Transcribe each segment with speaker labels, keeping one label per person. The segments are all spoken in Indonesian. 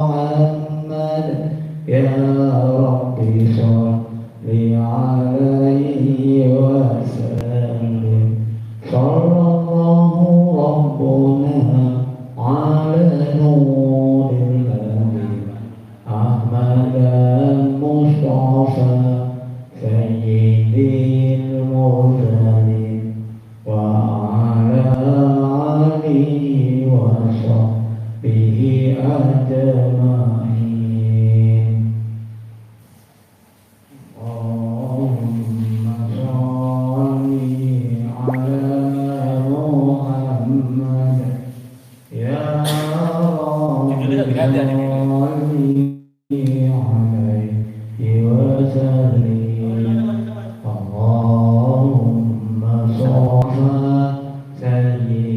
Speaker 1: محمد يا ربي صل عليه وسلم صلى الله ربنا على نور الهدي أحمد المصطفى سيد المرسلين وعلى آله وصحبه أجمعين اللهم صل على محمد يا رب صل عليه وسلم اللهم صل سيدي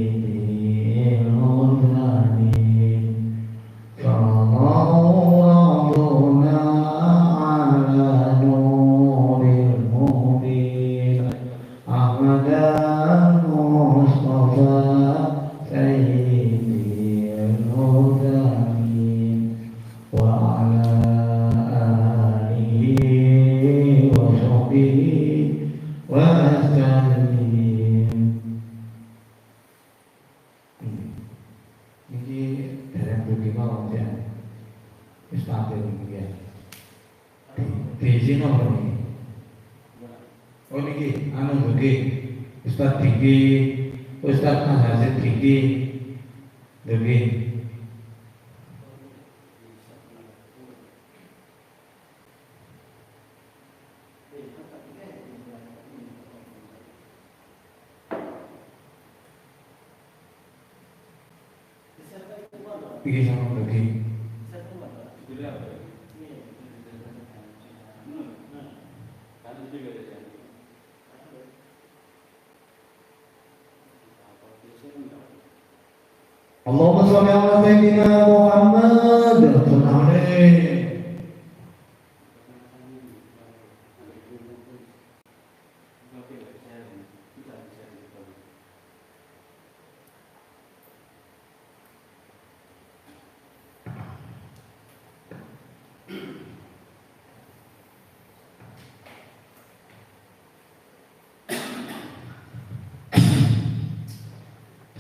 Speaker 1: المرسلين صلى ربنا على نور المبين أحمد المصطفى سيدي المرسلين وعلى آله وصحبه وسلم. Ini dereng dugi mawon ya. Wis tampil iki ya. Biji nomor iki. Oh niki anu dugi. Ustaz Diki, Ustaz Mahazid Diki. Dugi. Iki sama dugi. Allahumma sholli ala sayyidina Muhammad sallallahu alaihi.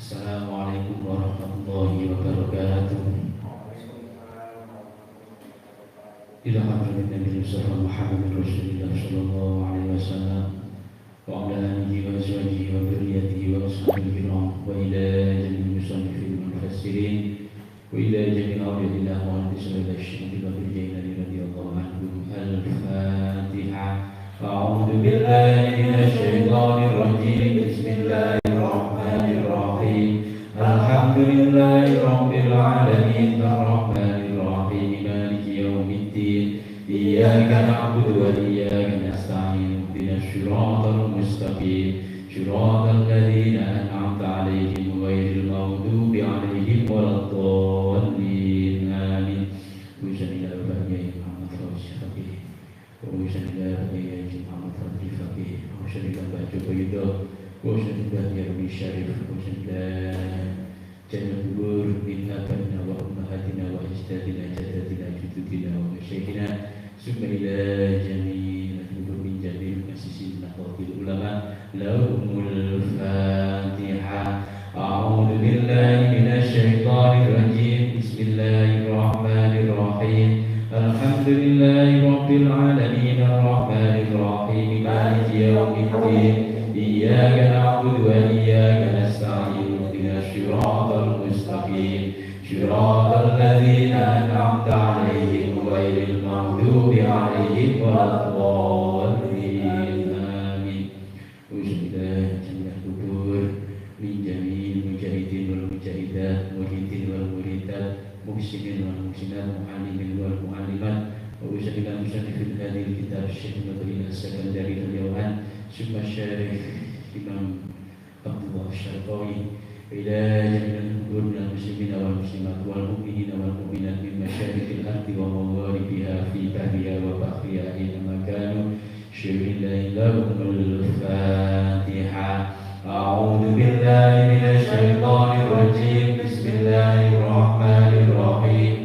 Speaker 1: Assalamualaikum warahmatullahi wabarakatuh. Ila hadratin Nabi Muhammad Rasulullah sallallahu alaihi wasallam wa ala alihi wa azwajihi wa dzurriyyatihi wa ashabihi kiram wa ila jami'il musannifin wal mufassirin wa ila jami'il awliyaillah wa anbiya'illahi syuhada'i wa rijali radhiyallahu anhum. Al-Fatihah. A'udzu billahi minasy syaithanir rajim. Bismillahirrahmanirrahim. Alhamdulillahi rabbil alamin arrahmanir rahim maliki yaumiddin iyyaka na'budu wa iyyaka nasta'in ihdinas siratal mustaqim siratal ladzina an'amta 'alaihim ghairil maghdubi 'alaihim waladdallin amin. Bismillahirrahmanirrahim Muhammad Rasulullah wa bismillahirrahmanirrahim Muhammad Rasulullah wa sallallahu Wasyadillah ya Rabbi Syarif Wasyadillah Jannah Dubur Minna Banna wa Ummahatina wa Ajdadina Jadatina Jududina wa Masyaikina Summa ila Jamil Dubur min Jamil Masisi Nahdlatul Ulama Lahumul Fatiha. A'udhu billahi minasy syaithanir rajim. Bismillahirrahmanirrahim. Alhamdulillahi rabbil alamin arrahmanir rahim maliki yaumiddin iyyaka na'budu wa iyyaka nasta'in ihdinas siratal mustaqim siratal ladzina an'amta 'alaihim ghairil maghdubi 'alaihim waladdallin amin. Bismillah jannah kubur min jamil mujahidin wal mujahidat muhyiddin wal muridat muhsinin wal muhsinat mu'allimin wal mu'allimat wa usyadillah musannifin hadhil kitab Syekh Muhammad As-Sakandari al-Yawan Summa Syarif Imam Abdullah Syarqawi ila jami'il muslimin wal muslimat wal mu'minin wal mu'minat min masyariqil ardi wa magharibiha fi bahriha wa bahriha ila makanu syirillahil Fatiha. A'udzu billahi minasy syaithanir rajim. Bismillahirrahmanirrahim.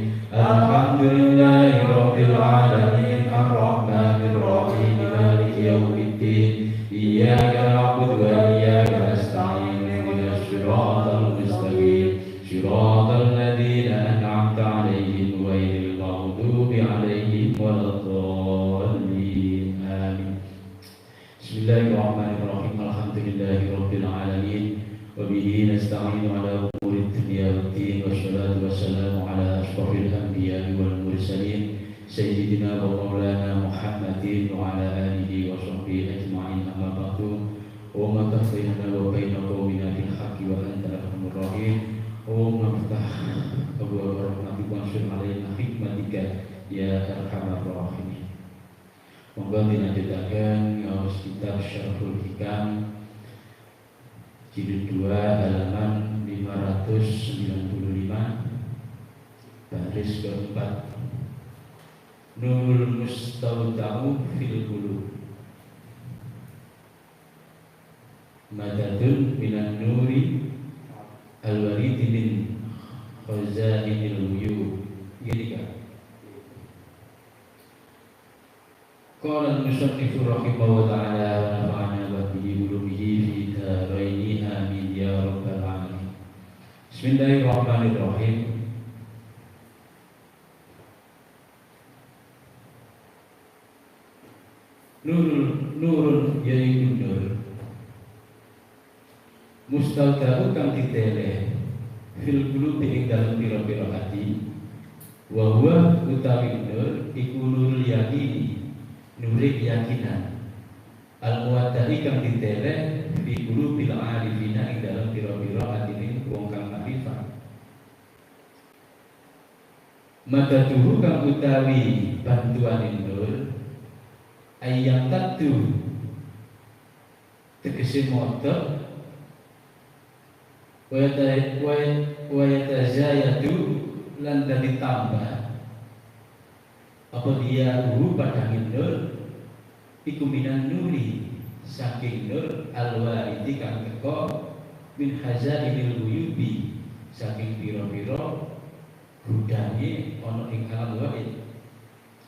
Speaker 1: Alhamdulillahi Rabbil Alamin Ar-Rahmanir Rahim Maliki Yawmiddin Iyyaka na'budu wa iyyaka nasta'in Ihdinas siratal mustaqim Siratal ladzina an'amta 'alaihim ghairil maghdubi 'alaihim waladdallin. Amin. Bismillahirrahmanirrahim. Alhamdulillahi Rabbil Alamin wa bihi nasta'inu 'ala umuri dunya waddin wassalatu wassalamu 'ala asyrafil anbiya'i wal mursalin sayyidina wa maulana Muhammadin wa 'ala alihi wa sahbihi ajma'in. Amma ba'du. Wa ma tafsirna wa baina qaumina bil haqqi wa anta arhamur rahim. Wa ma ftah abwaab rahmatika wa ansur 'alaina hikmatika ya arhamar rahimin. Monggo dilanjutaken ngaos kitab Syarhul Hikam jilid 2 halaman 595 baris keempat. Nurul mustawda'u fil qulub madadun minan nuri al-warid min khazainil wuyub. Gini kan qala al-musannif rahimahullah ta'ala wa nafa'ana wa bihi ulumihi fi daraini amin ya rabbal alamin. Bismillahirrahmanirrahim. Nurun yaitu nur mustaudahu kang ditele fil qulubi ing dalem pira-pira ati wa huwa utawi nur iku nurul yaqini nuri keyakinan al muwaddai kang ditele fi qulubil arifina ing dalem pira-pira atine wong kang makrifat. Madaduhu kang utawi bantuane nur ayam tatu tegese motor wa yatazayadu lan dadi tambah apa dia pada nur iku minan nuri saking nur alwaridi kang teko min hazainil wuyubi saking pira-pira gudane ana ing alam gaib.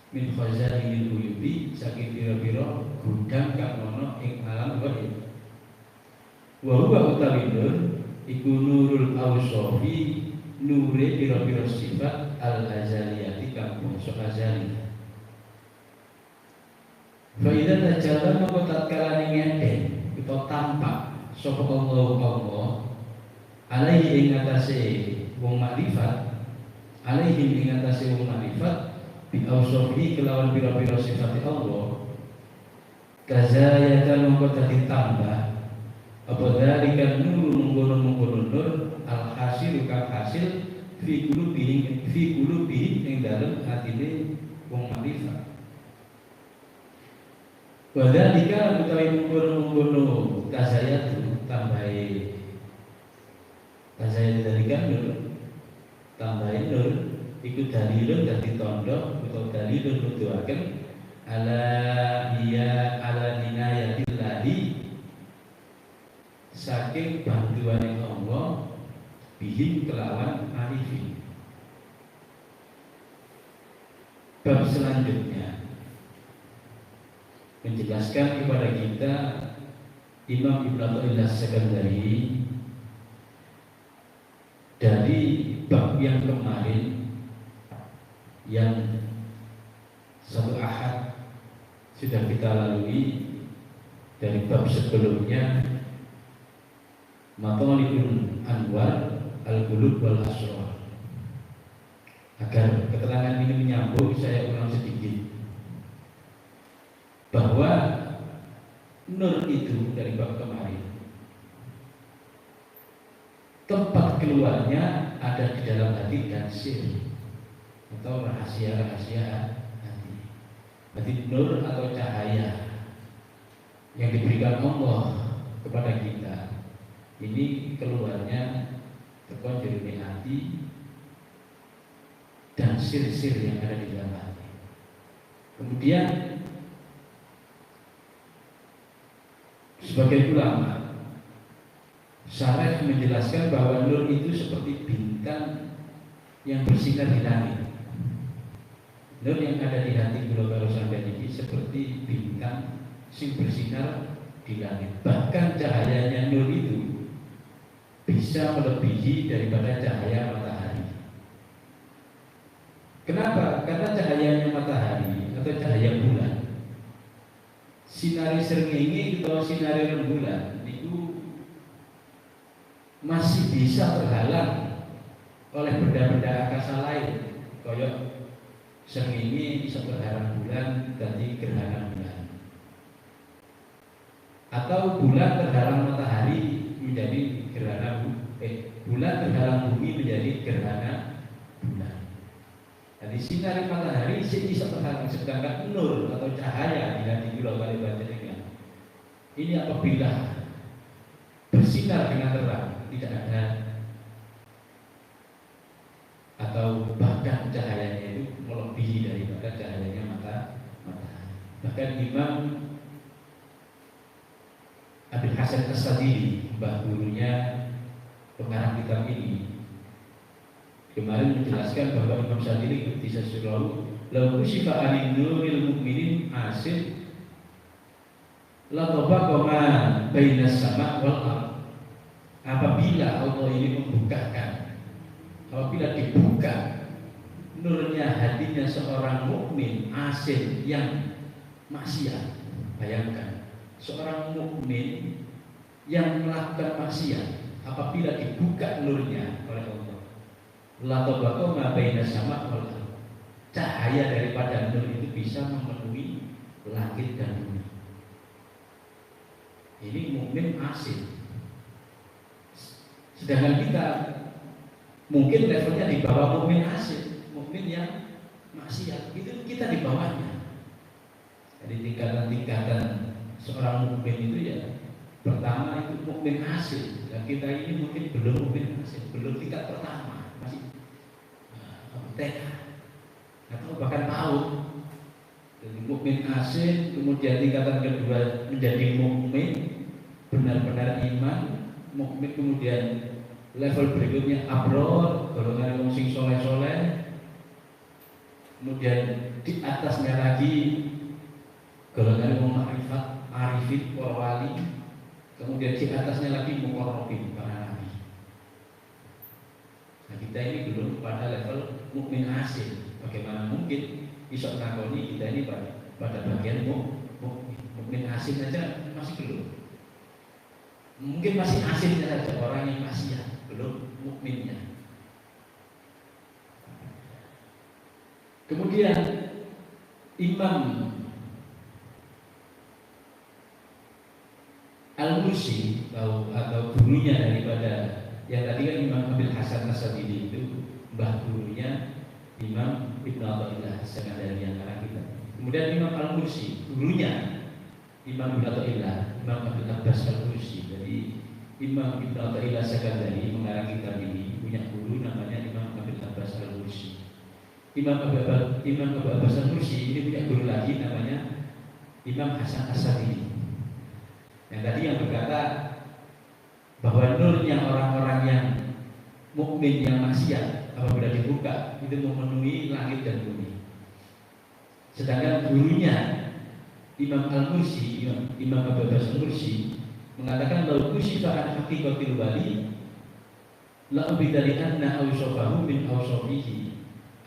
Speaker 1: Min khazainil wuyubi saking pira-pira gudang kang ana ing alam gaib. Wa huwa utawi nur iku nurul awsofi nure pira-pira sifat al-azaliyati kang bangsa azali. Fa idza tajalla maka tatkala ngene kita tampak sapa Allah alaihi ing atase wong makrifat alaihi ing atase wong makrifat bi awsofi kelawan pira-pira sifat Allah kazayatan maka dadi tambah apa dari kan nur mengkono nur al hasil kang hasil fi qulubi ing dalem atine wong makrifat. Wadhalika utawi mengkono kazayatu tambahi kazayat dari kan nur tambahi nur iku dalilun dadi tandha utawa dalilun nuduhaken ala inayatillahi saking bantuan Allah bihim kelawan arifin. Bab selanjutnya menjelaskan kepada kita Imam Ibn Athaillah Sekandari dari bab yang kemarin yang satu ahad sudah kita lalui. Dari bab sebelumnya Mathalibul Anwar Al-Qulub wal Asrar. Agar keterangan ini menyambung, saya ulang sedikit bahwa nur itu dari bab kemarin tempat keluarnya ada di dalam hati dan sir atau rahasia-rahasia hati. Berarti nur atau cahaya yang diberikan Allah kepada kita ini keluarnya terkonjur di hati dan sir-sir yang ada di dalam hati. Kemudian sebagai ulama syarah menjelaskan bahwa nur itu seperti bintang yang bersinar di langit. Nur yang ada di hati kula karo sampeyan iki seperti bintang sing bersinar di langit. Bahkan cahayanya nur itu bisa melebihi daripada cahaya matahari. Kenapa? Karena cahayanya matahari atau cahaya bulan, sinari srengenge atau sinari rembulan itu masih bisa terhalang oleh benda-benda angkasa lain. Koyok srengenge bisa terhalang bulan dari gerhana bulan, atau bulan terhalang matahari menjadi gerhana bulan terhalang bumi menjadi gerhana bulan. Jadi sinar matahari bisa terhalang, sedangkan nur atau cahaya yang dijual oleh baterainya ini apabila bersinar dengan terang tidak ada atau bahkan cahayanya itu melebihi daripada cahayanya matahari. Bahkan Imam Abil Hasan As-Sadili, mbah gurunya pengarang kitab ini, kemarin menjelaskan bahwa Imam Sadili ketika surau lau syifa anin nuril mukminin asid la tabaqama bainas sama wal ard. Apabila Allah ini membukakan, apabila dibuka nurnya hatinya seorang mukmin asid yang maksiat, bayangkan seorang mukmin yang melakukan maksiat, apabila dibuka nurnya oleh Allah, la tabaqama bainas sama wal ard, cahaya daripada nur itu bisa memenuhi langit dan bumi. Ini mukmin asid. Sedangkan kita mungkin levelnya di bawah mukmin asid, mukmin yang maksiat, itu kita di bawahnya. Jadi tingkatan-tingkatan seorang mukmin itu ya, pertama itu mukmin asid, dan kita ini mungkin belum mukmin asid, belum tingkat pertama, masih TK atau bahkan PAUD. Jadi mukmin asid, kemudian tingkatan kedua menjadi mukmin benar-benar iman, mukmin, kemudian level berikutnya abror, golongan yang sing soleh-soleh, kemudian di atasnya lagi golongan yang ma'rifat, arifin, wali, kemudian di atasnya lagi muqarrabin, para nabi. Nah, kita ini belum pada level mukmin asid. Bagaimana mungkin bisa nakoni kita ini pada bagian mukmin asid saja masih belum. Mungkin masih asidnya saja orang yang maksiat, belum mukminnya. Kemudian Imam Al-Mursi atau gurunya daripada yang tadi kan Imam Abil Hasan As-Sadili itu mbah gurunya Imam Ibnu Athaillah As-Sakandari yang sekarang kita. Kemudian Imam Al-Mursi gurunya Imam Ibnu Athaillah, Imam Abdul Abbas Al-Mursi. Jadi Imam Ibnu Athaillah As-Sakandari mengarang kitab ini punya guru namanya Imam Abdul Abbas Al-Mursi. Imam Abu Abbas Al-Mursi ini punya guru lagi namanya Imam Hasan As-Sadili. Yang tadi yang berkata bahwa nurnya orang-orang yang mukmin yang maksiat apabila dibuka itu memenuhi langit dan bumi. Sedangkan gurunya Imam Al-Mursi, Imam Abu Abbas Al-Mursi mengatakan bahwa kusifaan hakikatil wali la ubidalianna awsofahu min awsofihi.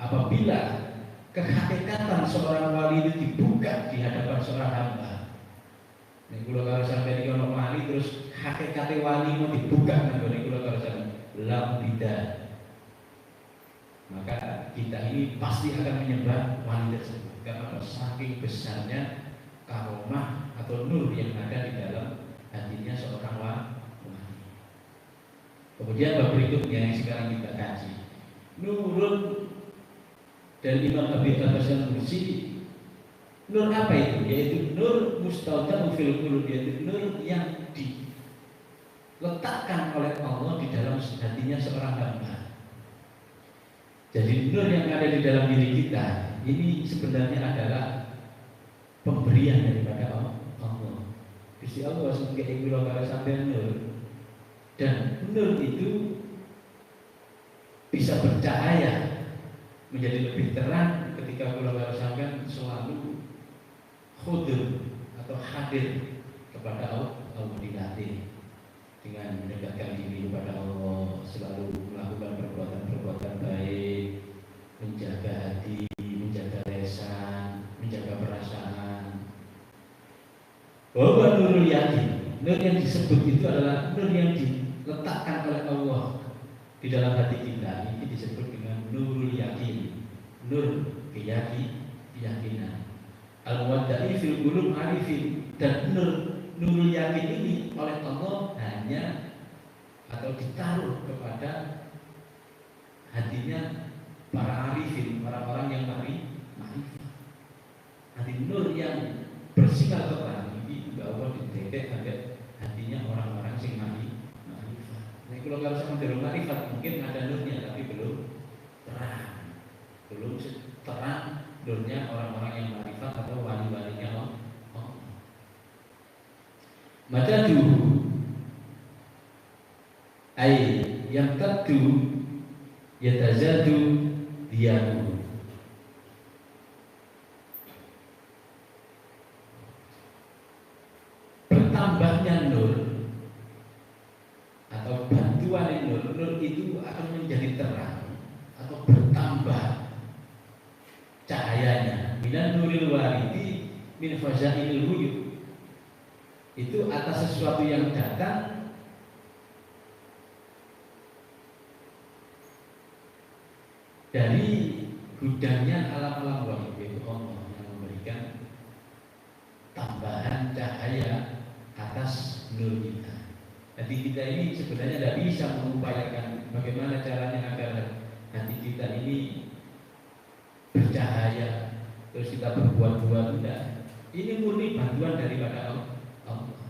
Speaker 1: Apabila kehakikatan seorang wali itu dibuka di hadapan seorang hamba, nek kula karo sampeyan iki ono wali terus hakikate wali mau dibuka nang gone kula karo sampeyan la ubida, maka kita ini pasti akan menyembah wali tersebut karena saking besarnya karomah atau nur yang ada di dalam hatinya seorang wali. Kemudian bab berikutnya yang sekarang kita kaji, nurun dan Imam Abi Abbas Al-Mursi. Nur apa itu? Yaitu nur mustaudan fil qulub, yaitu nur yang diletakkan oleh Allah di dalam hatinya seorang hamba. Jadi nur yang ada di dalam diri kita ini sebenarnya adalah pemberian daripada Allah. Gusti Allah sebagai kula karo sampeyan nur, dan nur itu bisa bercahaya menjadi lebih terang ketika kula karo hadir kepada Allah, dilatih dengan mendekatkan diri kepada Allah, selalu melakukan perbuatan-perbuatan baik, menjaga hati, menjaga lisan, menjaga perasaan. Bahwa nurul yakin, nur yang disebut itu adalah nur yang diletakkan oleh Allah di dalam hati kita. Ini disebut dengan nurul yakin, nur keyakinan. Al-Muwaddai fil qulub arifin, dan nurul yakin ini oleh Allah hanya atau ditaruh kepada hatinya para arifin, orang-orang yang ma'rifah. Hati nur yang bersifat terang ini juga Allah didetek ada hatinya orang-orang yang ma'rifah. Nah, kalau sama belum ma'rifat mungkin ada nurnya tapi belum terang, nurnya orang-orang yang ma'rifat atau wali-walinya Allah. Madadu ay yang tadu yatazadu diyamu. Bertambahnya nur atau bantuan nur itu akan menjadi terang atau bertambah cahayanya. Minan nuril waridi min fazailil wujud, itu atas sesuatu yang datang dari gudangnya alam-alam wahid, yaitu Allah yang memberikan tambahan cahaya atas nur kita. Jadi kita ini sebenarnya tidak bisa mengupayakan bagaimana caranya agar hati kita ini bercahaya terus kita berbuat-buat, tidak. Ini murni bantuan daripada Allah.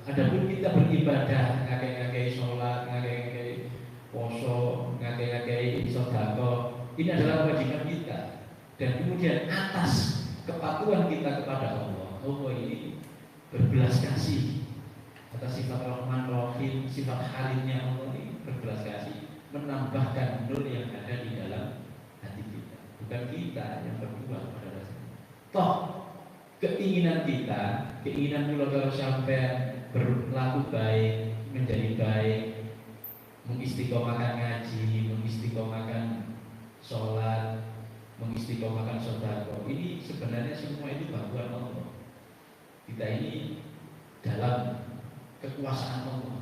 Speaker 1: Adapun kita beribadah, ngakai-ngakai sholat, ngakai-ngakai poso, ngakai-ngakai sedekah, ini adalah kewajiban kita. Dan kemudian atas kepatuhan kita kepada Allah, Allah ini berbelas kasih atas sifat Rahman Rahim, sifat Halimnya Allah ini berbelas kasih, menambahkan nur yang ada di dalam hati kita. Bukan kita yang berbuat pada dasarnya. Toh keinginan kita, keinginan kalau sampai berlaku baik, menjadi baik, mengistiqomahkan ngaji, mengistiqomahkan sholat, mengistiqomahkan sedekah, ini sebenarnya semua itu bantuan Allah. Kita ini dalam kekuasaan Allah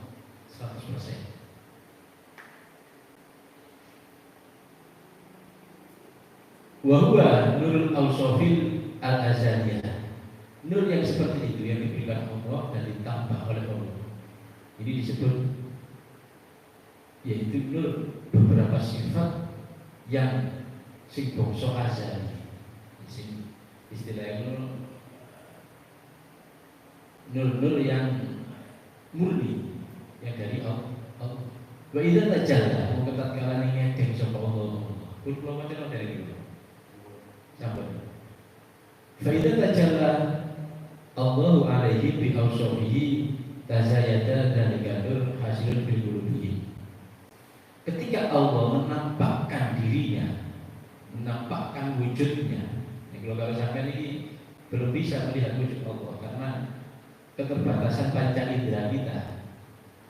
Speaker 1: 100%. Wahwa nurul awsofil al-azaliyah, nur yang seperti itu yang diberikan Allah dan ditambah oleh Allah. Ini disebut yaitu nur beberapa sifat yang sing bangsa azali. Istilahnya nur yang murni yang dari Allah. Wa idza tajalla mungkin tatkala ngedeng sapa Allah. Kulo macam dari itu. Sampai. Fa idza tajalla Allahu alaihi bi awsafihi tazayada dzalika nur hasilun bil qulubi. Ketika Allah menampakkan dirinya, menampakkan wujudnya. Kalau sampai ini belum bisa melihat wujud Allah karena keterbatasan panca indera kita.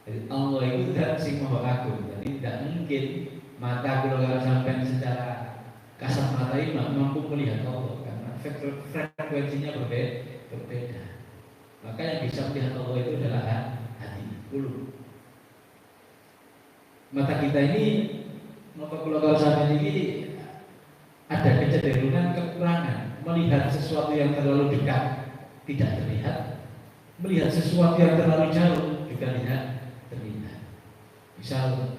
Speaker 1: Jadi Allah itu tidak sing maha agung. Jadi tidak mungkin mata kalau sampai secara kasat mata ini mampu melihat Allah karena frekuensinya berbeda. Maka yang bisa melihat Allah itu adalah hati, qulub. Mata kita ini, maka kalau sampai ini ada kecenderungan kekurangan melihat sesuatu yang terlalu dekat tidak terlihat, melihat sesuatu yang terlalu jauh juga tidak terlihat. Misal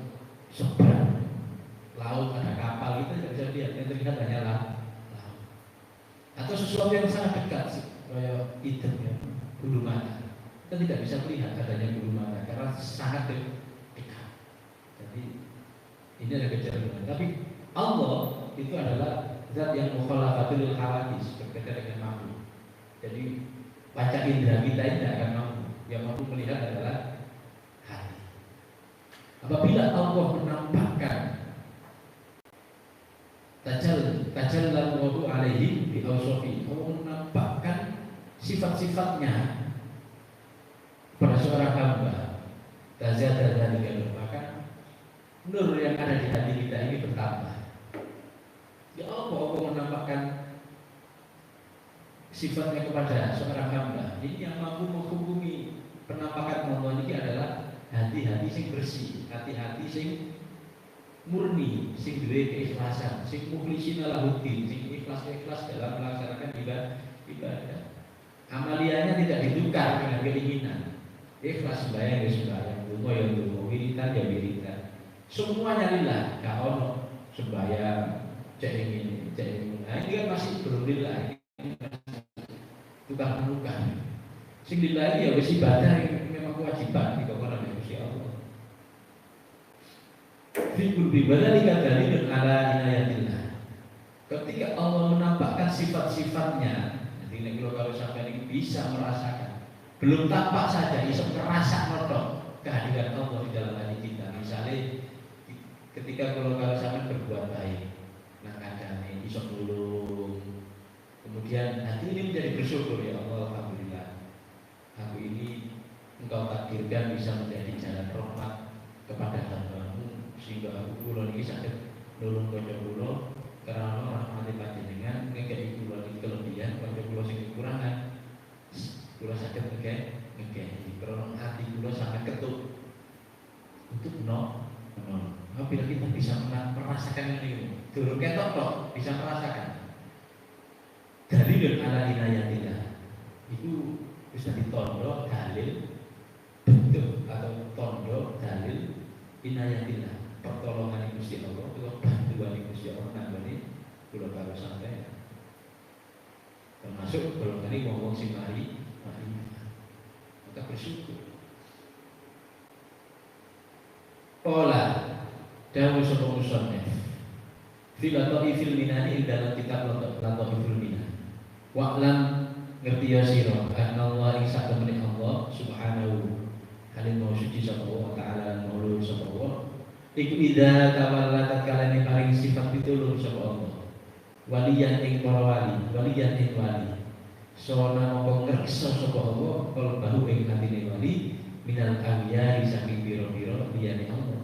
Speaker 1: seberang laut ada kapal itu tidak bisa lihat, yang terlihat hanya laut. Atau sesuatu yang sangat dekat, kayak hitam ya, bulu mata, kita tidak bisa melihat adanya bulu mata karena sangat dekat. Jadi ini ada kecenderungan. Tapi Allah itu adalah zat yang mukhalafatul hawadis, berbeda dengan makhluk. Jadi panca indera kita ini tidak akan mampu. Yang mampu melihat adalah hati. Apabila Allah menampakkan tajallallahu alaihi bi awsafi, Allah menampakkan sifat-sifatnya seorang hamba, tazada dzalika nur, maka nur yang ada di hati kita ini bertambah. Ya Allah menampakkan sifatnya kepada seorang hamba. Ini yang mampu menghubungi penampakan Allah ini adalah hati-hati sing bersih, hati-hati sing murni, sing duwe keikhlasan, sing mukhlisina lahuddin, sing ikhlas dalam melaksanakan ibadah. Amaliannya tidak ditukar dengan keinginan. Ikhlas sembahyang ya sembahyang, donga ya donga, wiridan ya wiridan. Semuanya lillah, gak ono sembahyang cek ini. Nah, ini kan masih belum lillah. Tukar menukar. Sing lillah ya wis ibadah memang kewajiban dikokon oleh Gusti Allah. Fikul bibadalika dalilun ala inayatillah. Ketika Allah menampakkan sifat-sifatnya, jadi kalau sampai ini bisa merasakan, belum tampak saja, bisa merasa notok kehadiran Allah di dalam hati kita. Misalnya, ketika kalau sampai berbuat baik, nah kadang-kadang bisa nulung, kemudian hati ini menjadi bersyukur, ya Allah, alhamdulillah, aku ini Engkau takdirkan bisa menjadi jalan rahmat kepada hamba-Mu, sehingga aku kula niki saged nulung kanca kula karena rahmati panjenengan ngekeki kula niki kelebihan, kanca kula sing kekurangan kula saged ngekeki karena hati kula sangat ketut untuk apabila kita bisa merasakan ini durung ketok tok bisa merasakan dalil ala inayatillah itu bisa ditondo dalil bentuk atau tondo dalil inayatillah pertolongan Gusti Allah atau bantuan Gusti Allah nanggone kula karo sampeyan termasuk golongan ini ngomong sing mari maka bersyukur. Ola dawuh sapa musannif filatoi fil minani dalam kitab latoi fil minan wa'lam ngerti ya sira anna Allah isa temene Allah subhanahu halim mau suci sapa Allah taala maulud sapa Allah iku idza tawalla tatkala paring sifat pitulung sapa Allah waliyan ing para waliyan ing wali sona mongko ngreksa sapa Allah kalbahu ing atine wali minal awliya saking biro-biro liyane Allah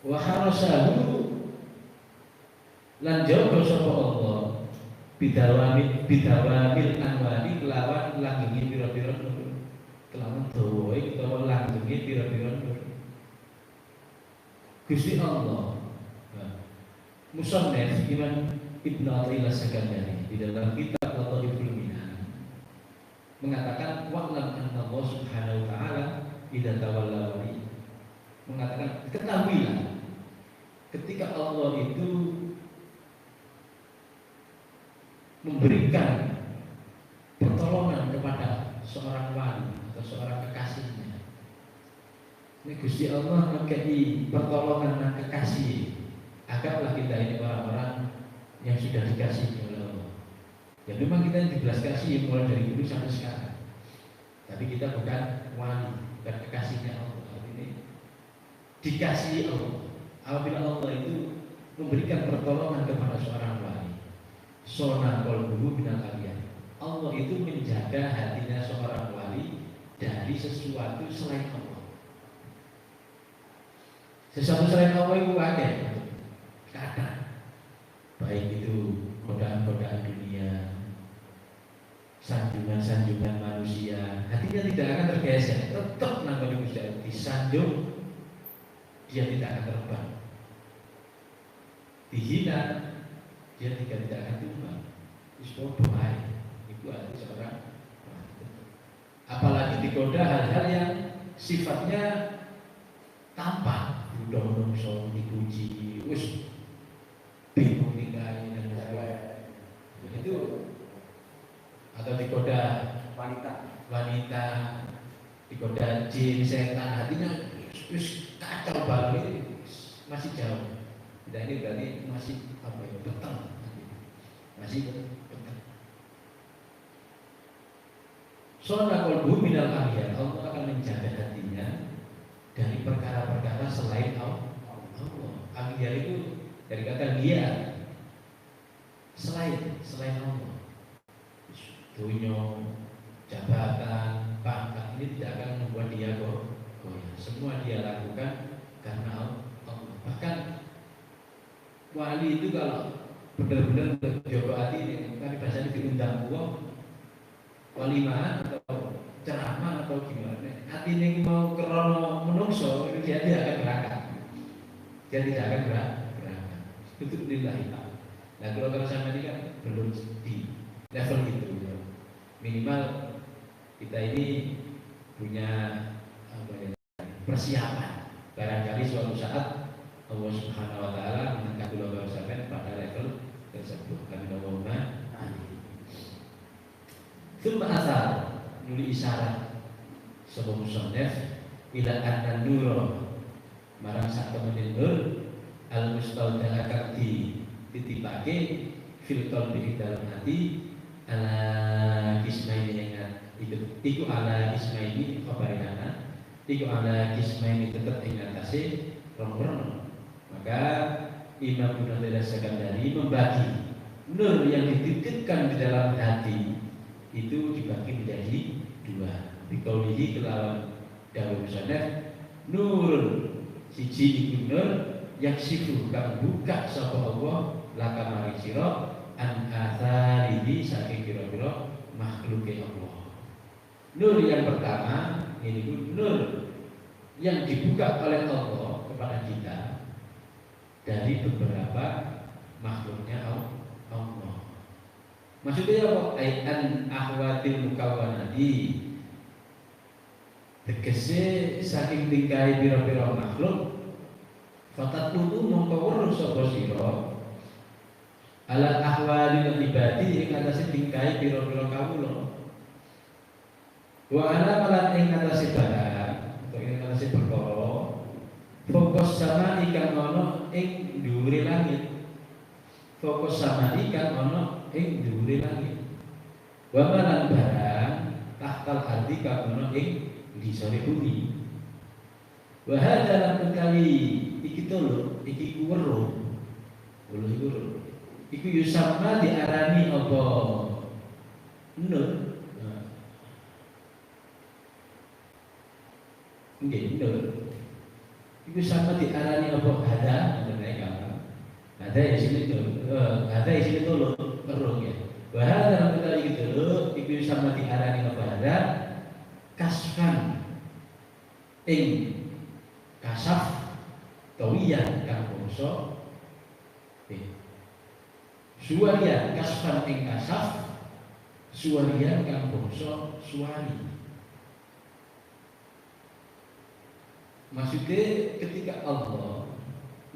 Speaker 1: wa harasahu lan jaga sapa Allah bidawamil anwari kelawan langgenge biro-biro kelawan dawa utawa langgenge biro-biro Gusti Allah. Musannif Imam Ibnu Athaillah Sakandari di dalam kitab Lataiful Minan mengatakan wa'lam anna Allah subhanahu wa ta'ala idza tawalla wali, mengatakan ketahuilah ketika Allah itu memberikan pertolongan kepada seorang wali atau seorang kekasihnya. Ini Gusti Allah memberi pertolongan dan kekasih. Anggaplah kita ini orang-orang yang sudah dikasih oleh Allah. Ya memang kita yang dibelas kasih mulai dari dulu sampai sekarang. Tapi kita bukan wali, bukan kekasihnya Allah. Ini dikasih Allah. Apabila Allah itu memberikan pertolongan kepada seorang wali, sona qalbuhu minal aliyah. Allah itu menjaga hatinya seorang wali dari sesuatu selain Allah. Sesuatu selain Allah itu ada. Kadang baik itu godaan-godaan dunia, sanjungan-sanjungan manusia, hatinya tidak akan tergeser, tetap namanya Gusti disanjung, dia tidak akan terbang, dihina, dia tidak akan tumbang. Itu doa, itu arti seorang. Apalagi digoda hal-hal yang sifatnya tampak, udah menungso dipuji, wis bingung nikahi dan lain-lain. Itu atau digoda wanita, digoda jin, setan, hatinya wis kacau banget, masih jauh. Tidak, ini berarti masih apa ya, petang, masih petang. Soalnya qalbu minal aliyah, Allah akan menjaga hatinya dari perkara-perkara selain Allah. Aliyah itu dari kata dia selain Allah, dunia, jabatan, ini tidak akan membuat dia goyah. Semua dia lakukan karena Allah. Bahkan wali itu kalau benar-benar Joko hati ini, kan biasanya diundang uang walimahan atau ceramah atau gimana, hati ini mau kerono menungso, dia tidak akan berangkat, dia tidak akan berangkat. Itu lillahi ta'ala. Nah kalau sama ini kan belum di level itu ya. Minimal kita ini punya apa ya, persiapan. Barangkali suatu saat Allah Subhanahu Wa Taala mengangkat ulama sampai pada level tersebut. Kami Allahumma amin. Thumma asal nuli isyarat sebelum musannaf ila anna nura marang sak temen nur al mustaudah akan dititipake fil qalbi dalam hati ala kismaini ingat iku ala kismaini kabarana iku ala kismaini tetap ingat atase rong-rong. Maka Imam Ibnu Sekandari membagi nur yang dititipkan di dalam hati itu dibagi menjadi dua. Bikaulihi kelawan dawuh musannaf nur siji iku nur yang sifu kang buka sapa Allah laka mari sira an atharihi saking kira-kira makhluke Allah. Nur yang pertama ini nur yang dibuka oleh Allah kepada kita dari beberapa makhluknya Allah. Maksudnya apa? Ai'an ahwatil mukawwanati, tegese saking tingkai pira-pira makhluk fatatlutu mongko weruh sapa sira ala ahwalil ibadi ing atase tingkai pira-pira kawula wa ala malan ing atase barang atau ing atase perkara fokus sama ikan ono ing dhuwure langit. Fokus sama ikan ono ing dhuwure langit. Wa malan barang tahtal ardi kang ono ing ngisore bumi. Wa hadza lam kali iki tolo iki weruh. Weruh iku yusamma diarani apa? Nur. Nggih, nur. Iku sama diarani apa? Hada mengenai kamu. Hada di sini tuh, hada di sini tuh perlu ya. Bahwa dalam kita itu, iku sama diarani apa? Hada kasfan, kasaf, tawiyan kang bangsa. Suwarian kasfan kasaf, suwarian kang bangsa suwari. Maksudnya ketika Allah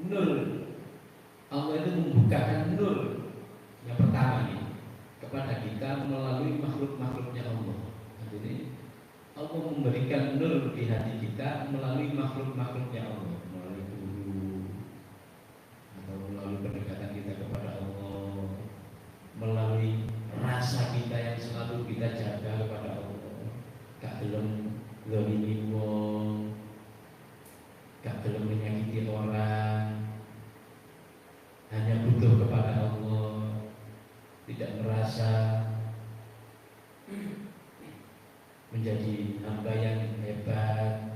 Speaker 1: itu membukakan nur yang pertama ini kepada kita melalui makhluk-makhluknya Allah. Artinya Allah memberikan nur di hati kita melalui makhluk-makhluknya Allah, melalui guru atau melalui pendekatan kita kepada Allah, melalui rasa kita yang selalu kita jaga kepada Allah. Gak gelem zalimi wong, gak belum menyakiti orang, hanya butuh kepada Allah, tidak merasa menjadi hamba yang hebat,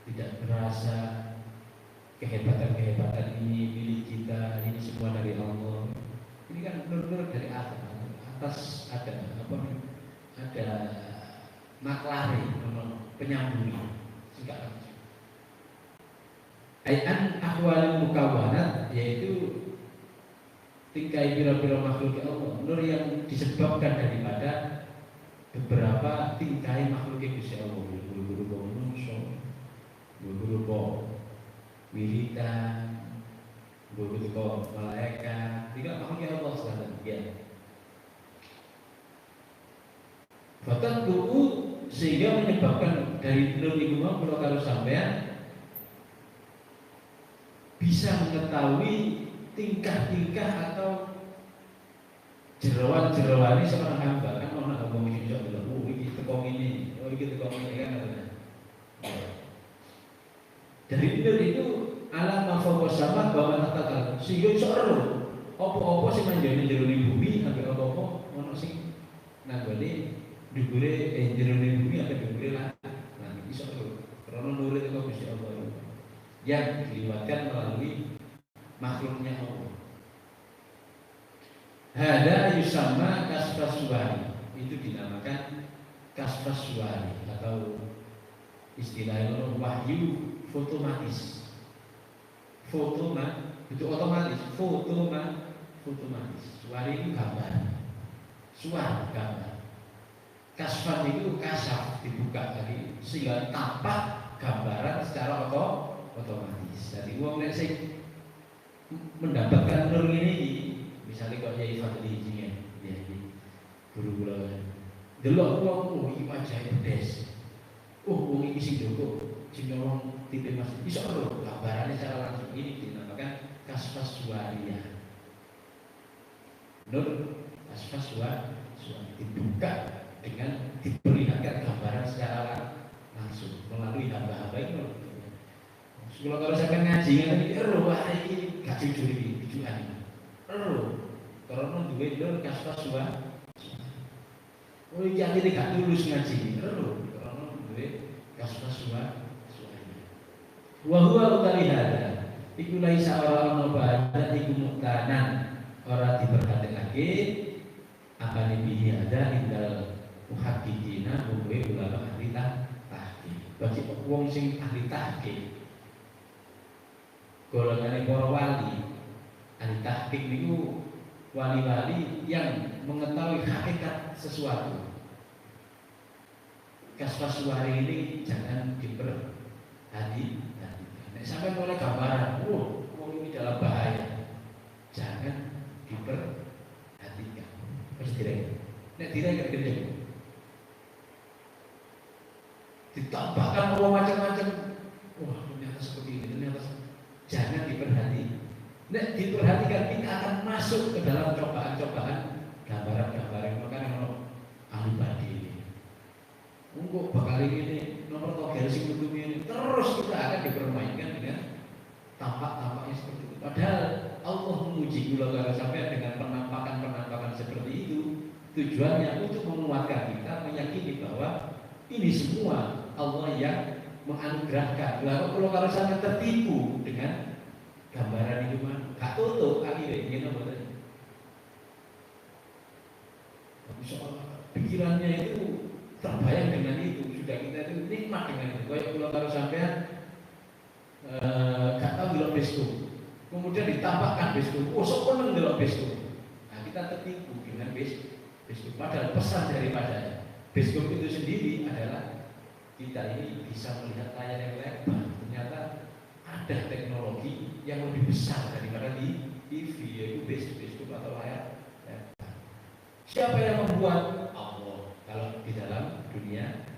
Speaker 1: tidak merasa kehebatan-kehebatan ini milik kita, ini semua dari Allah. Ini kan nur-nur dari atas ada apa? Ada maklari, penyambungnya, singkat. Ai'an ahwalul mukawwanat, yaitu tingkai pira-pira makhluk Allah, nur yang disebabkan daripada beberapa tingkai makhluk Gusti Allah, berupa manusia, berupa wiridan, berupa malaikat, tidak makhluk Allah sekalian. Ya. Fatat buku sehingga menyebabkan dari nur itu mau kalau sampean bisa mengetahui tingkah-tingkah atau jerawan-jerawan ini seorang hamba. Kan orang hamba ini juga bilang, oh ini tekong ini, oh ini tekong ini kan. Dari itu alam mafokos sama bahwa katakan sehingga seorang opo-opo sih menjadi jeruni bumi, tapi opo-opo ono sing nanggone dugure jeruni bumi atau dugure langit. bisa karena nur itu Gusti Allah yang diliwatkan melalui makhluknya Allah. Hada yusamma kasfaswari, itu dinamakan kasfaswari atau istilahnya wahyu fotomatis. Itu otomatis, fotomatis. Suari itu gambar, suara gambar. Kasfan itu kasaf, dibuka tadi sehingga tampak gambaran secara otomatis. Jadi uang yang mendapatkan nur ini, misalnya kok Yai Fadli Jingen, ya, guru guru, delok uang ini wajah pedes, uang ini sing Joko, sing orang tipe mas, bisa loh gambarannya secara langsung ini dinamakan kasfaswaria. Nur kasfaswaria dibuka dengan diperlihatkan gambaran secara langsung melalui hamba-hamba itu. Kalau saya ngaji nanti wah ini gak jujur ini tujuan. Karena duwe nur kasfaswaria. Oh iya ini gak tulus ngaji. Karena duwe kasfaswaria. Wa huwa utarihada iku laisa ora ono badan iku muktanan ora diperhatekake apane bihi ada indal muhadditsina wa ulama ahli tahqiq. Bagi wong sing ahli tahqiq golongane para wali ahli tahqiq niku wali-wali yang mengetahui hakikat sesuatu. Kasfaswari ini jangan diperhati. Sampai mulai gambaran, ini dalam bahaya, jangan diperhatikan. Harus direk, kerja. Ditambahkan macam-macam. Wah, ternyata seperti ini, ternyata jangan diperhati. Diperhatikan kita akan masuk ke dalam cobaan-cobaan gambaran-gambaran. Makanya kalau ahli badi ini, untuk bakal ini nomor togel sing ini terus kita akan dipermainkan dengan tampak-tampaknya seperti itu. Padahal Allah menguji kula kalau sampai dengan penampakan-penampakan seperti itu tujuannya untuk menguatkan kita meyakini bahwa ini semua Allah yang menganugerahkan. Lalu kalau sampai tertipu dengan gambaran itu mah gak tutup akhirnya ini apa tadi? Pikirannya itu terbayang dengan itu, sudah kita itu nikmat dengan itu. Kalau sampean gak tahu delok Facebook, kemudian ditampakkan Facebook, sok seneng delok Facebook. Nah, kita tertipu dengan Facebook. Padahal pesan daripada Facebook itu sendiri adalah kita ini bisa melihat layar yang lebar. Ternyata ada teknologi yang lebih besar daripada di TV, yaitu Facebook atau layar lebar. Siapa yang membuat? Kalau di dalam dunia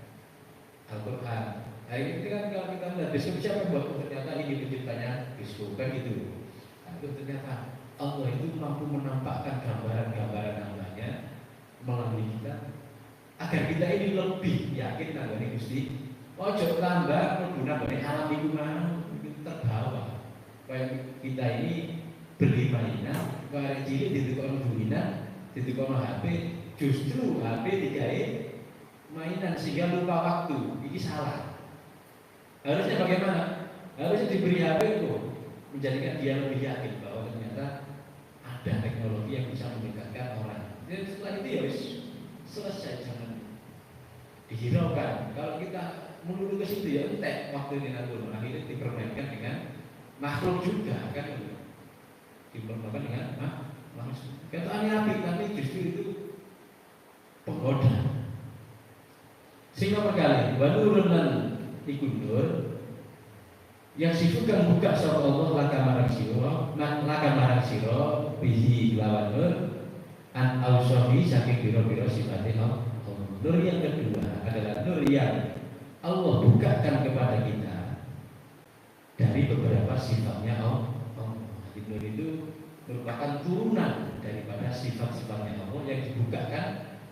Speaker 1: Al-Quran, nah ini kan kalau kita melihat biskop siapa yang buat? Ternyata ini penciptanya biskop kan gitu. Tapi ternyata Allah itu mampu menampakkan gambaran-gambaran namanya melalui kita agar kita ini lebih yakin nangani Gusti. Ojo tambah berguna bagi alam itu mana terbawa. Kayak kita ini beli mainan, kayak cilik di tukang duina, di tukang HP. Justru HP digawe mainan sehingga lupa waktu. Ini salah. Harusnya bagaimana? Harusnya diberi HP itu menjadikan dia lebih yakin bahwa ternyata ada teknologi yang bisa mendekatkan orang. Dan setelah itu ya selesai, jangan dihiraukan. Kalau kita melulu ke situ ya entek waktu ini nanti akhirnya dipermainkan dengan makhluk juga kan, dipermainkan dengan manusia. Katanya api tapi justru itu penggoda. Sehingga perkali wanurun lan ikundur yang sifukan buka sapa Allah laka marang sira bihi lawan nur an ausofi saking biro-biro sifatnya Allah. Nur yang kedua adalah nur yang Allah bukakan kepada kita dari beberapa sifatnya Allah. Nur itu merupakan turunan daripada sifat-sifatnya Allah yang dibukakan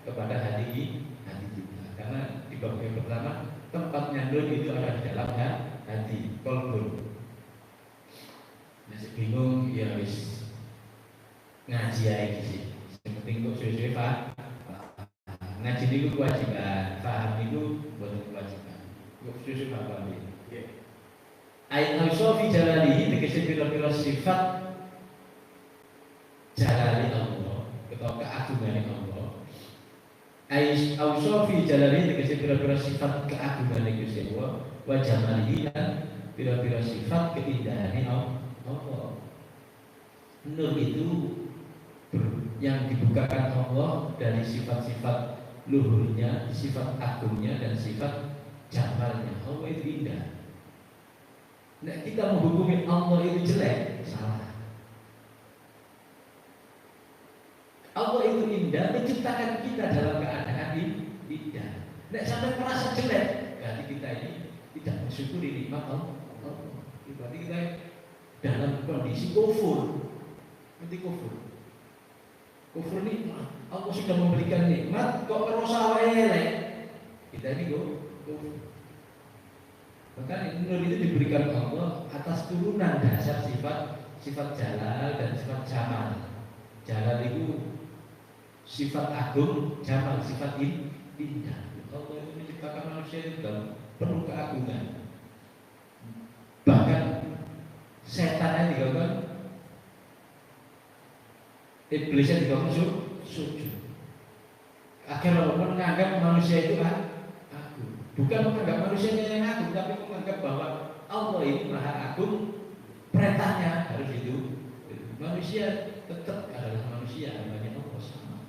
Speaker 1: kepada hati kita. Karena di bab yang pertama tempatnya nur itu ada di dalam hati, kolbun. Masih bingung ya wis ngaji aja sih. Yang penting kok suwe-suwe Pak. Ngaji itu kewajiban, paham itu bukan kewajiban. Susu apa ini? Ayat al-sofi jalalihi tegese pira-pira sifat jalali Allah atau keagungan Allah. Ayat al-sofi jalalihi tegese pira-pira sifat keagungan Gusti Allah, wa jamalihi dan pira-pira sifat keindahan Allah. Nur itu yang dibukakan Allah dari sifat-sifat luhurnya, sifat agungnya dan sifat jamalnya. Allah itu indah. Nah, kita menghukumi Allah itu jelek, salah. Allah itu indah, menciptakan kita dalam keadaan indah. Nah, sampai merasa jelek, berarti kita ini tidak bersyukuri nikmat Allah. Berarti kita dalam kondisi kufur. Nanti kufur. Kufur nikmat. Allah sudah memberikan nikmat, kok merusak elek. Kita ini kufur. Maka nur itu diberikan Allah atas turunan dasar sifat jalal dan sifat jamal. Jalal itu sifat agung, jamal sifat indah. Allah itu menciptakan manusia itu dalam penuh keagungan. Bahkan setannya dikatakan, iblisnya dikatakan sujud. Akhirnya menganggap manusia itu agung. Bukan menganggap manusianya yang agung, tapi menganggap bahwa Allah itu maha agung. Perintahnya harus itu. Manusia tetap adalah manusia, hambanya Allah sama.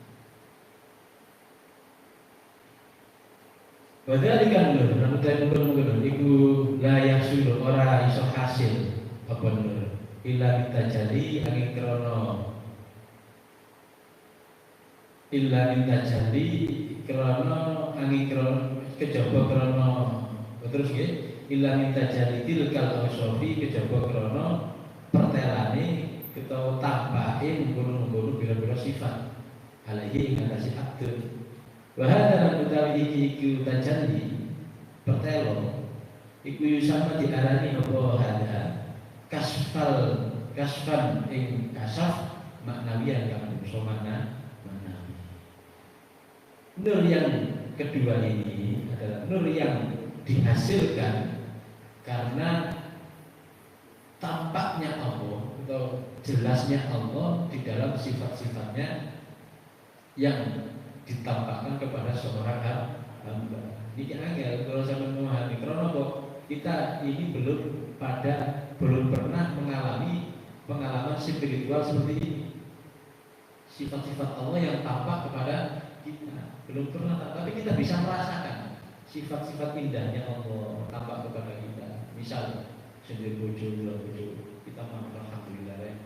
Speaker 1: Padahal kan nur, rambutnya nur itu layak suluh orang iso hasil apa nur. Illa kita jadi angin krono. Illa kita jadi krono angin krono kejaba krono. Terus ya, illa minta jadi tilkal ausrofi kejaba krono pertelane kita tambahin menggunung-menggunung bila-bila sifat alaihi ngatasi abdul. Wahada lan utawi iki tajalli pertelo iku sama diarani apa hada kasfan ing kasaf maknawian kang iso makna maknawi. Nur yang kedua ini adalah nur yang dihasilkan karena tampaknya Allah atau jelasnya Allah di dalam sifat-sifatnya yang ditampakkan kepada seorang hamba. Ini angel kalau saya memahami karena kok kita ini belum pernah mengalami pengalaman spiritual seperti ini. Sifat-sifat Allah yang tampak kepada kita belum pernah, tapi kita bisa merasakan sifat-sifat indahnya Allah tampak kepada kita. Misal sendiri bojo, kita mau alhamdulillah ya,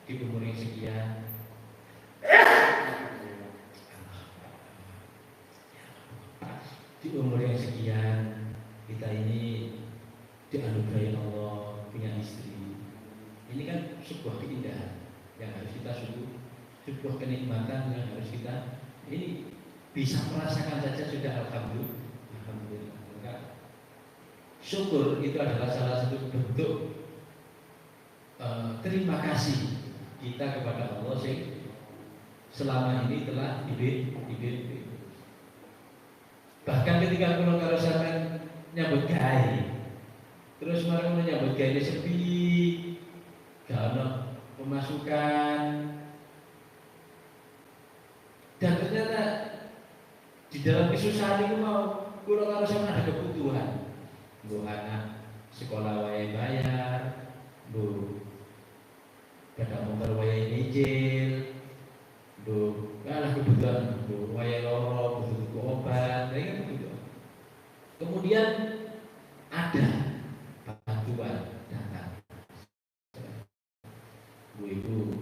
Speaker 1: di umur yang sekian kita ini dianugerahi Allah punya istri. Ini kan sebuah keindahan yang harus kita syukur, sebuah kenikmatan yang harus kita ini bisa merasakan saja sudah alhamdulillah. Maka syukur itu adalah salah satu bentuk terima kasih kita kepada Allah yang selama ini telah diberi. Bahkan ketika kalau sampai nyambut gawe, terus mereka menyambut gawe sepi, gak ada pemasukan, dan ternyata di dalam kesusahan itu kalau sampai ada kebutuhan, bu anak sekolah wae bayar, bu pada motor wae nyicil, bu kalah kebutuhan, bu wae loro butuh obat, kan begitu. Kemudian ada bantuan datang, bu itu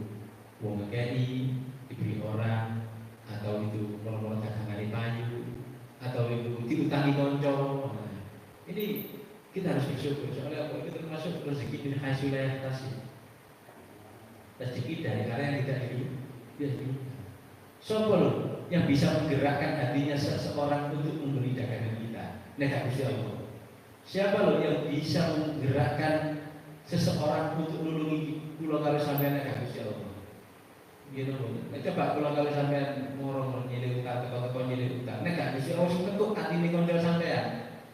Speaker 1: uang ngekei diberi orang, atau itu orang-orang dagangan payu, atau itu diutangi konco. Nah, ini kita harus bersyukur soalnya apa? Itu termasuk rezeki min haitsu la yahtasib. Rezeki dari arah yang tidak diduga. Siapa loh yang bisa menggerakkan hatinya seseorang untuk memberi dagangan kita? Nek Gusti Allah. Siapa loh yang bisa menggerakkan seseorang untuk nulungi kula karo sampeyan nek Gusti Allah? Gitu loh. Coba kula karo sampeyan moro nyilih utang teko nyilih utang. Nek Gusti Allah sing ketuk atine kanca sampeyan.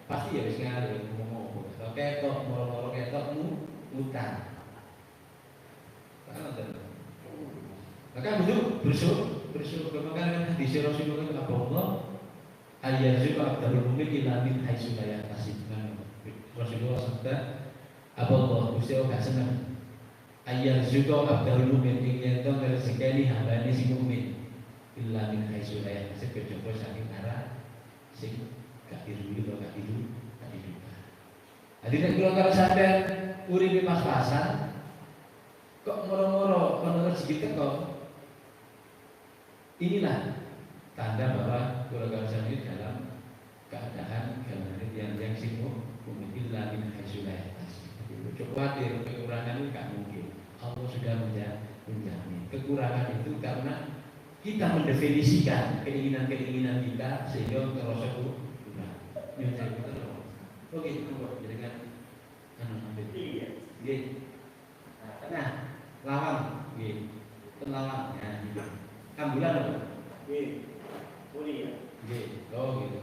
Speaker 1: pasti ya wis ngalir ngomong ketok moro-moro ketokmu utang. Maka bersyukur maka di Rasulullah itu apa Allah ayyazuka abdul mu'min ila min haitsu la yahtasib. Rasulullah sabda apa Allah Gusti Allah gak seneng ayyazuka abdul mu'min ing yen to rezekani hambane sing mukmin illa min haitsu la yahtasib kejaba saking arah sing gak dirugi to gak dirugi. Jadi nek kula karo sampean uripe pas-pasan kok moro-moro ono rezeki teko. Inilah tanda bahwa kula karo sampean dalam keadaan yang sibuk mungkin lagi hasil coba kekurangan itu gak mungkin. Allah sudah menjamin kekurangan itu karena kita mendefinisikan keinginan-keinginan kita sehingga terasa kurang. Ini saya betul. Oke, coba dengan nah, lawang, lawang, ya, kambulan apa? Puri ya. Oh gitu.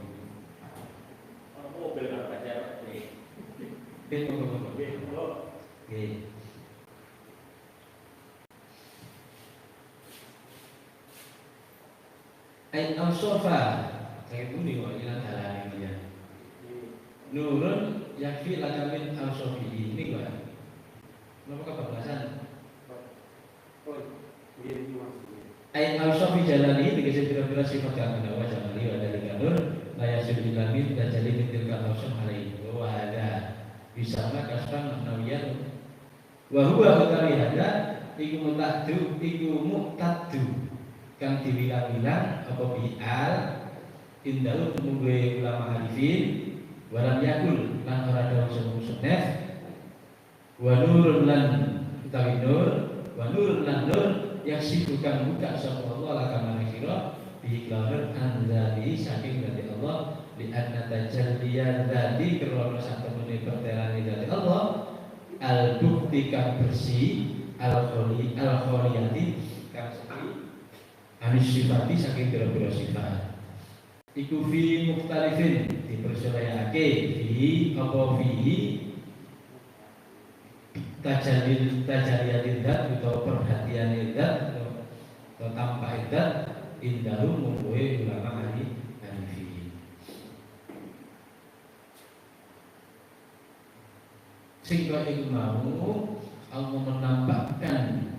Speaker 1: Mobil apa aja? Ayat al-sofa saya pun di wajilan halal ini ya. Nurun yakfi lakamin al-sofi ini gua. Kenapa kebablasan? Ayat al-sofi jalani dikasih kira-kira sifat yang wa jamali wa dari kanur layasul ilamin dan jali mintil kalausan alaihi wa ada bisama kasran maknawiyan wa huwa utawi hada iku muktadu kang dibilang-bilang apa bi'al indahu temunggue ulama harifin walam yakul lan ora dawuh sunah wa nurun lan utawi nur wa nurun lan nur yang sibukan buka sapa Allah lakamane sira biiklar anzali saking dari Allah li anna tajalliyan dzati krana satemene perterane dari Allah al bukti kang bersih al kholiyati kang sepi anis sifati saking pira-pira sifat iku fi mukhtalifin dipercayake fi apa fi tajalliyatin dzat atau perhatian dzat atau tanpa dzat indahu mungkuhe ulama hanifi sehingga itu mau Allah menampakkan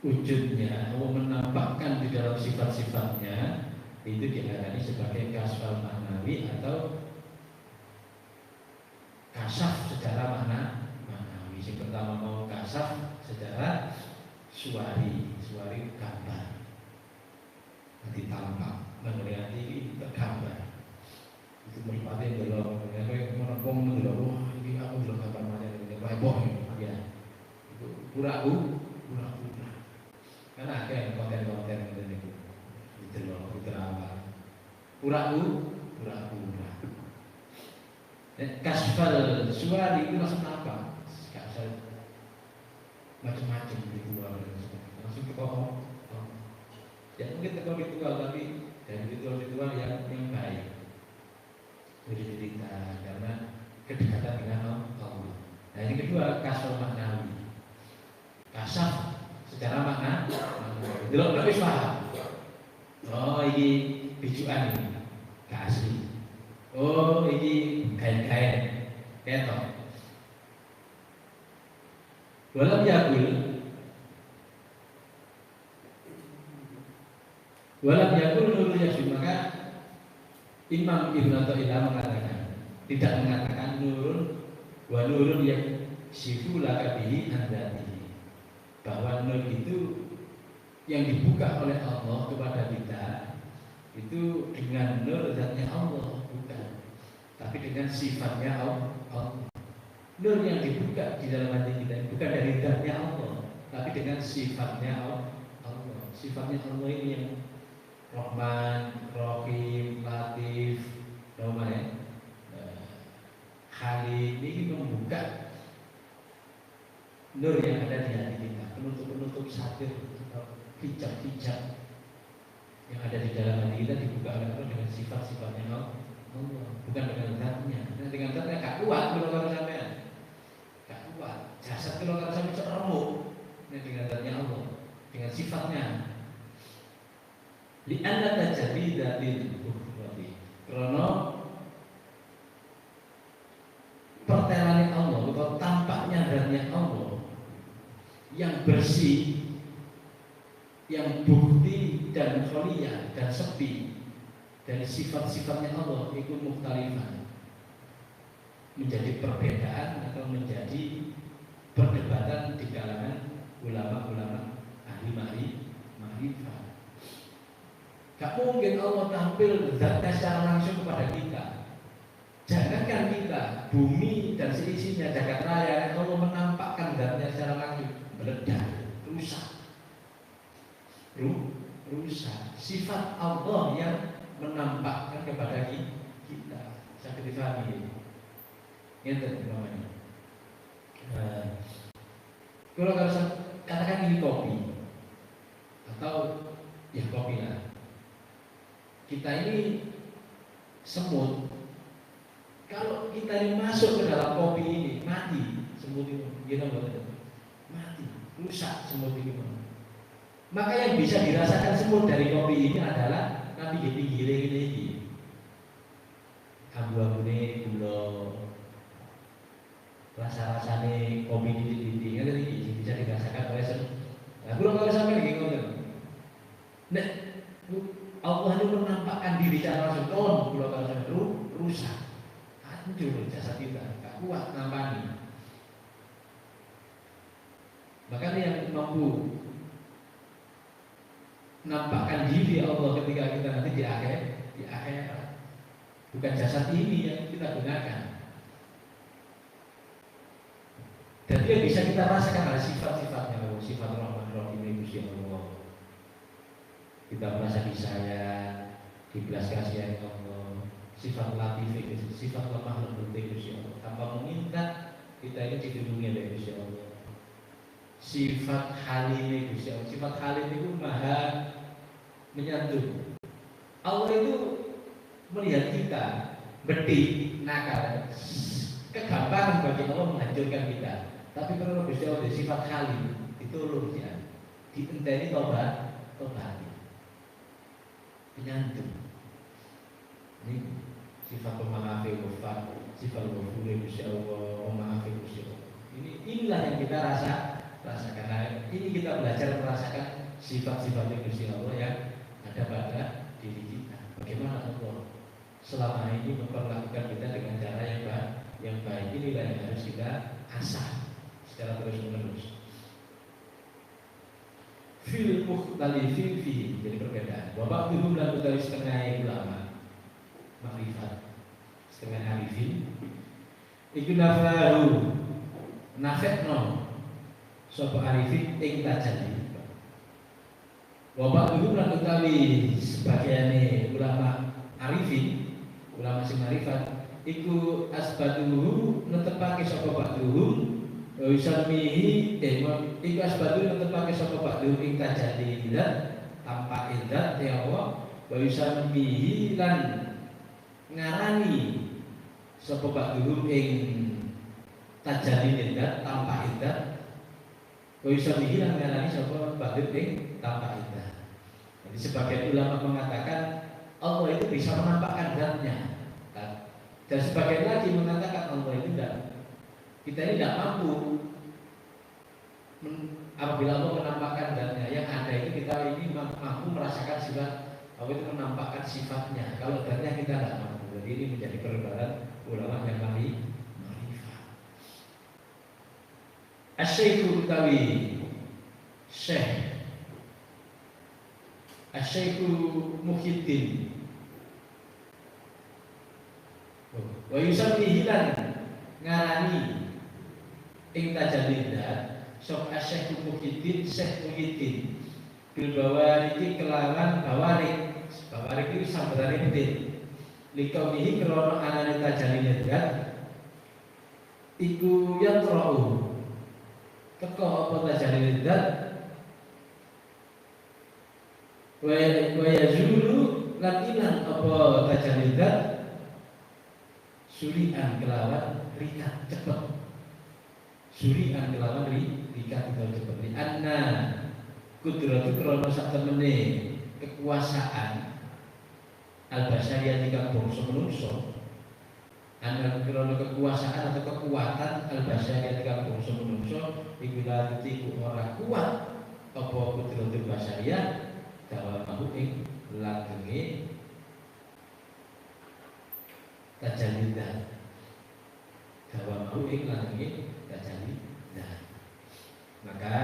Speaker 1: wujudnya, Allah menampakkan di dalam sifat-sifatnya itu diarani sebagai kasfal maknawi atau kasaf secara maknawi. Yang pertama mau kasaf secara suari gambar nanti tampak mengenai ini tergambar itu meripati dalam menepung dalam ini aku dalam gambar mana ini boh ya itu pura-pura karena ada yang konten-konten itu loh itu apa pura-pura kasfal suari itu maksud apa? Kasfal macam-macam ritual langsung ke pohon ya mungkin tekol ritual tapi dari ritual yang baik jadi cerita karena kedekatan dengan Allah. Nah ini kedua kasfal maknawi kasaf secara makna delok wis paham oh ini bijuan ini gak asli oh ini kain-kain ketok walam yakul nurul yasin maka Imam Ibn Athaillah mengatakan tidak mengatakan nurun yang sifu lakabihi andatihi bahwa nur itu yang dibuka oleh Allah kepada kita itu dengan nur zatnya Allah bukan tapi dengan sifatnya Allah. Nur yang dibuka di dalam hati kita bukan dari zatnya Allah, tapi dengan sifatnya Allah. Sifatnya Allah ini yang Rahman, Rahim, Latif, namanya Halim ini membuka nur yang ada di hati kita, penutup-penutup satir atau hijab-hijab yang ada di dalam hati kita dibuka oleh Allah dengan sifat-sifatnya Allah. Allah, bukan dengan zatnya. Nah, dengan zatnya gak kuat kalau sampean. Gak kuat. Jasad kalau sampean cek remuk. Nah, dengan zatnya Allah, dengan sifatnya. Li'anna tajridatil ukhwati. Karena pertelane Allah atau tampaknya zatnya Allah yang bersih, yang bukti dan kholiyah dan sepi dari sifat-sifatnya Allah itu mukhtalifan, menjadi perbedaan atau menjadi perdebatan di kalangan ulama-ulama ahli ma'rifah. Gak mungkin Allah tampil zatnya secara langsung kepada kita. Jangankan kita, bumi dan seisinya jagat raya, Allah menampakkan zatnya secara langsung, meledak, rusak. Rusak. Sifat Allah yang menampakkan kepada kita. Saya difahami ini. Ini namanya. Kalau katakan ini kopi atau ya kopi lah. Kita ini semut. Kalau kita ini masuk ke dalam kopi ini mati semut itu, mati, rusak semut itu. Maka yang bisa dirasakan semut dari kopi ini adalah nanti di pinggirnya ini, abu-abune gula, rasa-rasane kopi titik-titik, ada ini bisa dirasakan oleh semut. Nah, kalau sampai lagi ngomong, nah, Allah itu menampakkan diri secara langsung, kalau sampai rusak. Hancur jasad kita, gak kuat nampani. Makanya yang mampu nampakkan diri Allah ketika kita nanti di akhirat, bukan jasad ini yang kita gunakan. Dan yang bisa kita rasakan adalah sifat-sifatnya, sifat Rahman Rahim Gusti Allah. Kita merasa disayang, dibelas kasihan Allah. Sifat latif itu, sifat lemah lembut Gusti Allah. Tanpa meminta kita ini dilindungi oleh Gusti Allah. Sifat halim Gusti Allah. Sifat halim itu maha menyantun. Allah itu melihat kita betik, nakal, kegamparan bagi Allah menghancurkan kita. Tapi kalau Gusti Allah sifat halim, ditolong ya, dienteni tobat, penyantun. Ini sifat pemaaf wafat, sifat wafat Gusti Allah, pemaaf Gusti Allah. Inilah yang kita rasakan. Karena ini kita belajar merasakan sifat-sifat Gusti Allah yang ada pada diri kita. Bagaimana Allah selama ini memperlakukan kita dengan cara yang baik. Inilah yang harus kita asah secara terus-menerus. Fil mukhtalifin fi, jadi perbedaan. Bapak dulu dan utawi setengah ulama makrifat, setengah arifin iku nafaru nafekno sapa arifin ing tajali. Bapak dulu lan utawi sebagiane ulama arifin, ulama sing marifat iku asbatuhu netepake sapa ba'duhum wisamihi iku asbatuhu netepake sapa ba'duhum ing tajali zat tanpa idzat ya Allah wa wisamihi lan ngarani sapa ba'duhum ing tajali idzat tanpa idzat wa wisamihi lan ngarani sapa ba'duhum ing tanpa idzat. Jadi sebagian ulama mengatakan Allah itu bisa menampakkan zatnya. Dan sebagian lagi mengatakan Allah itu tidak, kita ini tidak mampu apabila Allah menampakkan zatnya. Yang ada itu kita ini mampu merasakan sifat Allah itu menampakkan sifatnya. Kalau zatnya kita tidak mampu. Jadi ini menjadi perdebatan ulama yang ma'rifah. Asy-Syaikh utawi Syekh Asy-Syaikh Muhyiddin wa yusammihi lan ngarani ing tajallida sok Asy-Syaikh Muhyiddin Syekh Muhyiddin bil bawariki kelawan bawarik itu sambatane penting likaumihi krana anane tajallida iku yatra'u teko apa tajallida wa yazulu lan ilang apa tajallida Surian kelawan rikat cepet. Surian kelawan rikat cepet. Anna kudratu krono sak temene kekuasaan al-basyariyah tiga bangsa menungso. Anna krono kekuasaan atau kekuatan al-basyariyah tiga bangsa menungso iku la tutiku ora kuat apa kudratul basyariyah dalam aku ing langgenge tajalidah dalam aku ing langgenge tajalidah. Maka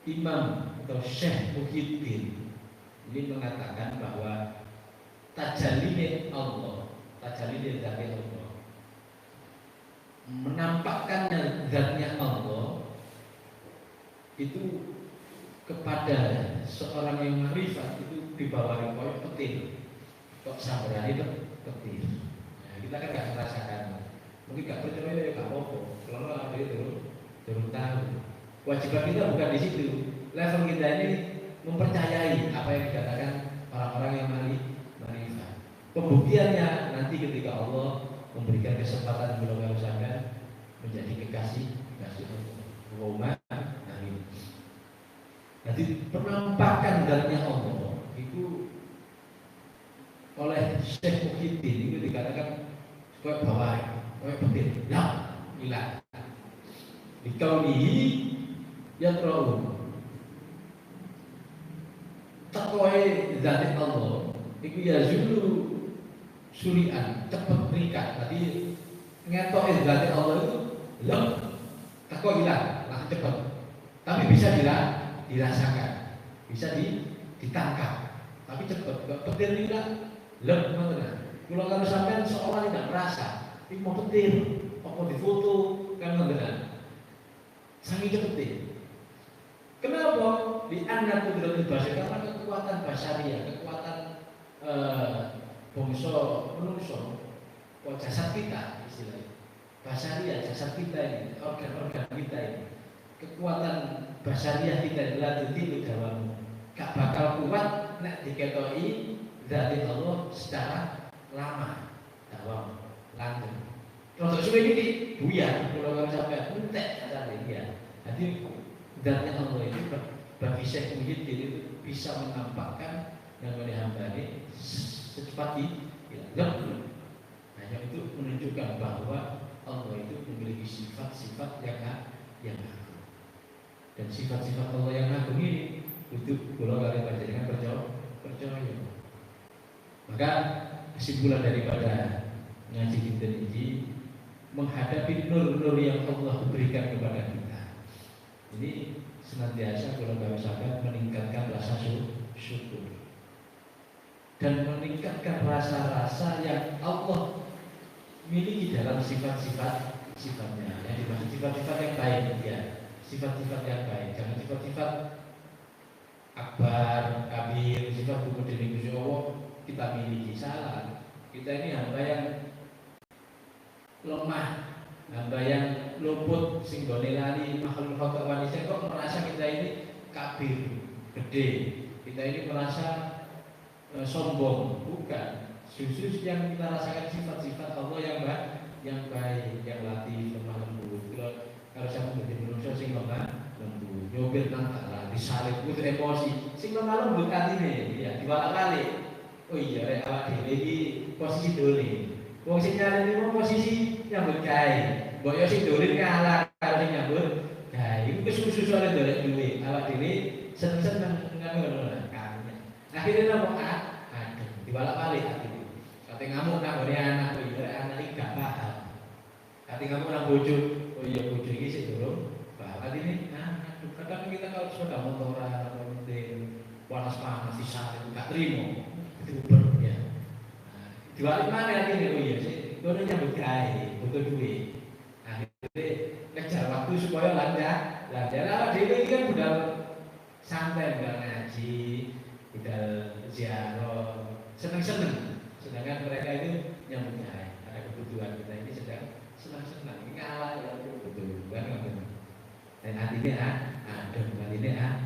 Speaker 1: Imam atau Syekh Muhyiddin ini mengatakan bahwa tajalli Allah, tajalli dari Allah, menampakkannya zatnya Allah itu kepada seorang yang marifat itu dibawahi koyok petir, kok sabaran itu petir. Nah, kita kan nggak merasakan, mungkin nggak percaya ya nggak apa-apa. Kalau ada itu turun tahu. Kewajiban kita bukan di situ. Level kita ini mempercayai apa yang dikatakan orang-orang yang marifat. Pembuktiannya nanti ketika Allah memberikan kesempatan kepada saya menjadi kekasih Allah. Amin. Jadi penampakan zatnya Allah itu oleh Syekh Muhyiddin itu dikatakan kayak bawah, kayak petir, ya, hilang. Di kaunihi ya terlalu takwai zatnya Allah itu ya zulu surian cepat terikat. Tadi ngetokin zatnya Allah itu lem takwa hilang lah cepat, tapi bisa dirasakan, bisa ditangkap, tapi cepat. Petir hilang lem mana? Kalau sampai seorang tidak merasa ini mau petir, mau difoto kan benar, sangat cepat. Kenapa? Di anak kudratul basyar, karena kekuatan basyariah, kekuatan bangsa manusia, jasad kita istilahnya. Basyariah, jasad kita ini, organ-organ kita ini, kekuatan basyariah kita adalah itu dalam gak bakal kuat nek diketoi dari Allah secara lama dalam langgeng. Kalau sudah ini buyar, kalau sampai entek kata dia. Jadi zatnya Allah itu bagi Syekh Muhyiddin itu bisa menampakkan yang oleh hamba ini secepat hilang. Hanya itu menunjukkan bahwa Allah itu memiliki sifat-sifat yang agung. Dan sifat-sifat Allah yang agung ini untuk golongan yang percaya. Maka kesimpulan daripada ngaji kita ini menghadapi nur-nur yang Allah berikan kepada kita. Ini senantiasa kalau kami sahabat meningkatkan rasa syukur dan meningkatkan rasa-rasa yang Allah miliki dalam sifat-sifatnya. Yang dimaksud sifat-sifat yang baik, ya, sifat-sifat yang baik. Jangan sifat-sifat akbar, kabir, sifat bukudin Allah kita miliki. Salah. Kita ini hamba yang lemah, hamba yang luput, singgone lali, makhluk wanita kok merasa kita ini kabir, gede, kita ini merasa sombong, bukan. Justru yang kita rasakan sifat-sifat Allah yang baik, yang latif, lemah lembut. Kalau saya menjadi manusia sing lemah lembut, nyopir nangkala, disalib, itu emosi, sing lemah lembut atine, ya diwalak-walik. Oh iya, rek awak dhewe iki posisi dolim. Wong sing nyalin iki posisi nyambut gawe. Mbok yo sing dolim kalah karo sing nyambut gawe. Iku kesusu oleh dolek duwe. Awak dhewe seneng-seneng ngono kan. Akhire nopo aduh, dibalak-balik atine. Kate ngamuk nang gone anak, oh iya anak iki gak paham. Kate ngamuk nang bojo, oh iya bojo iki sik durung paham. Atine aduh, kadang kita kalau sudah motoran atau penting panas-panas disalib gak trimo. Uber ya. Diwalik mana akhirnya? Oh iya sih, gue nyambut gawe, butuh duit. Akhirnya kejar waktu supaya lancar. Awak dhewe iki kan budal santai, budal ngaji, budal ziarah, seneng-seneng. Sedangkan mereka itu nyambut gawe. Ada kebutuhan kita ini sedang senang-senang. Ini kalah ya kebutuhan kan. Dan hatinya ada hatinya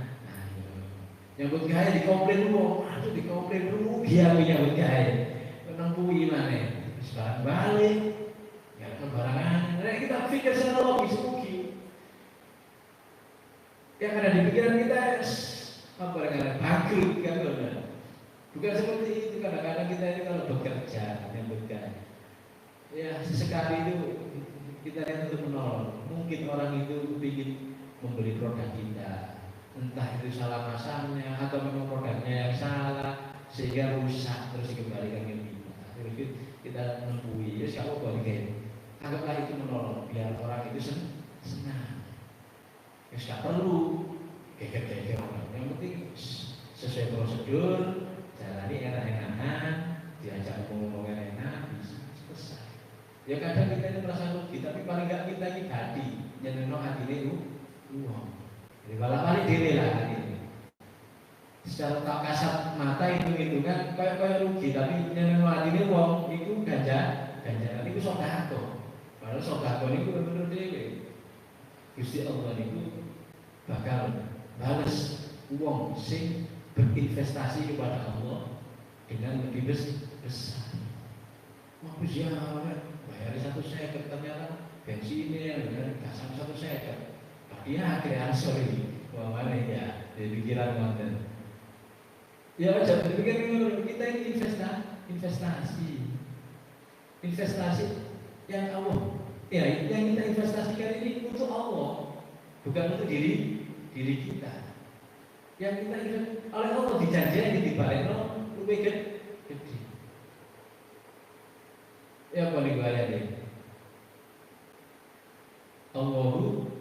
Speaker 1: nyambut gawe dikomplain dulu, aduh dikomplain dulu, dia punya nyambut gawe, menang puyi mana, sekarang balik, ya kebarangan. Nah, kita pikir secara logis mungkin. Yang ada di pikiran kita apa kadang bangkrut kan, bukan seperti itu. Kadang-kadang kita ini kalau bekerja, ya sesekali itu kita lihat untuk menolong. Mungkin orang itu ingin membeli produk kita, entah itu salah pasangnya atau memang produknya yang salah sehingga rusak terus dikembalikan ke kita. Terus kita menemui, ya siapa balik, anggaplah itu menolong biar orang itu senang. Ya nggak perlu geger-geger orang. Yang penting sesuai prosedur, jalani enak-enakan, diajak ngomong enak, bisa selesai. Ya kadang kita ini merasa rugi, tapi paling nggak kita ini hati, nyenengno hati ini uang. Jadi balik diri lah ini. Secara tak kasat mata hitung-hitungan kayak rugi, tapi nyenengno hati ini uang itu ganjaran itu sodako. Padahal sodako ini benar-benar dewe. Gusti Allah itu bakal balas uang sing berinvestasi kepada Allah dengan lebih besar. Wah, bayar 150 ternyata bensinnya dengan gasan 150. Dia akhirnya sorry, mana ya? Di pikiran konten. Ya aja berpikir kita ini investasi yang Allah. Ya, yang kita investasikan ini untuk Allah, bukan untuk diri kita. Yang kita oleh Allah dijanjikan di balik lebih gede. Ya paling bahaya deh. Allahu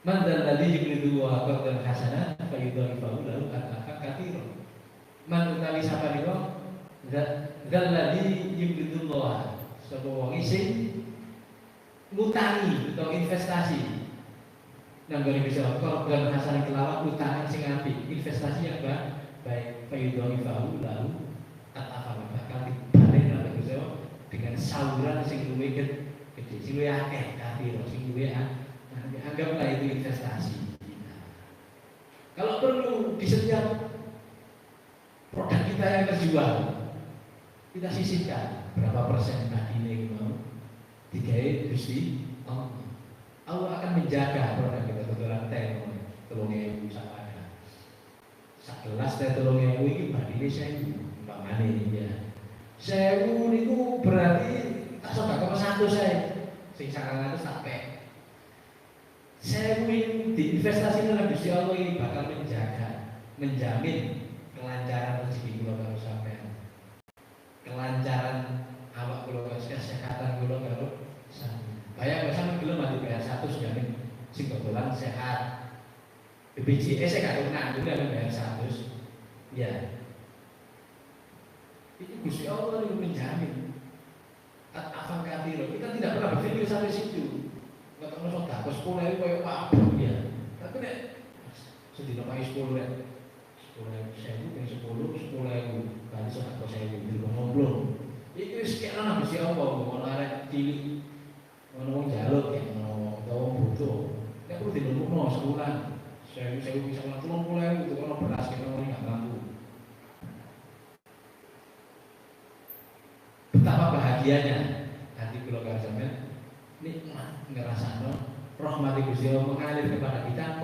Speaker 1: man dzalladzi yuqridu wa qardan hasanan fa yudha'ifahu lahu adhafan katsiran. Man utawi sapa nika dzalladzi yuqridu Allah, sapa wong sing ngutangi atau investasi nang gone bisa qardan hasanan kelawan utangan sing apik, investasi yang baik fa yudha'ifahu lahu adhafan bakal dibalik nang bisa dengan saluran sing luwih gede, sing luwih akeh kathir, sing luwih anggaplah itu investasi kita. Kalau perlu di setiap produk kita yang terjual, kita sisihkan berapa persen tadi ini mau digawe Gusti Allah. Allah akan menjaga produk kita. Kebetulan teh 3.000 sapada. Sakelas teh 3.000 iki badine 1.000 umpamane ya. 1.000 niku berarti tak sedekah 100 saya. Sing 900 sampai. Saya ingin diinvestasi dalam Gusti Allah ini bakal menjamin kelancaran rezeki kula karo sampean, kelancaran awak kula karo kesehatan kula karo sampean. Bayang sampean gelem mati bayar 100 jamin sing kebetulan sehat. BPJS saya gak kena juga bayar 100. Ya. Itu Gusti Allah yang menjamin. Afan kafir. Kita tidak pernah berpikir sampai situ. Nggak tahu soal dapat 10.000 kayak apa ya. Tapi nek sedih pakai 10.000 saya bukan 10.000 kali 100.000 di ngomong. Itu sekian lah Gusti Allah. Kalau arek cilik ngomong jaluk ya ngomong tahu butuh. Nek perlu dilumukno sebulan. Saya bisa ngomong 30.000 itu kalau beras kita nggak mampu. Betapa bahagianya hati kula karo sampeyan nikmat ngerasano rahmat Gusti Allah mengalir kepada kita,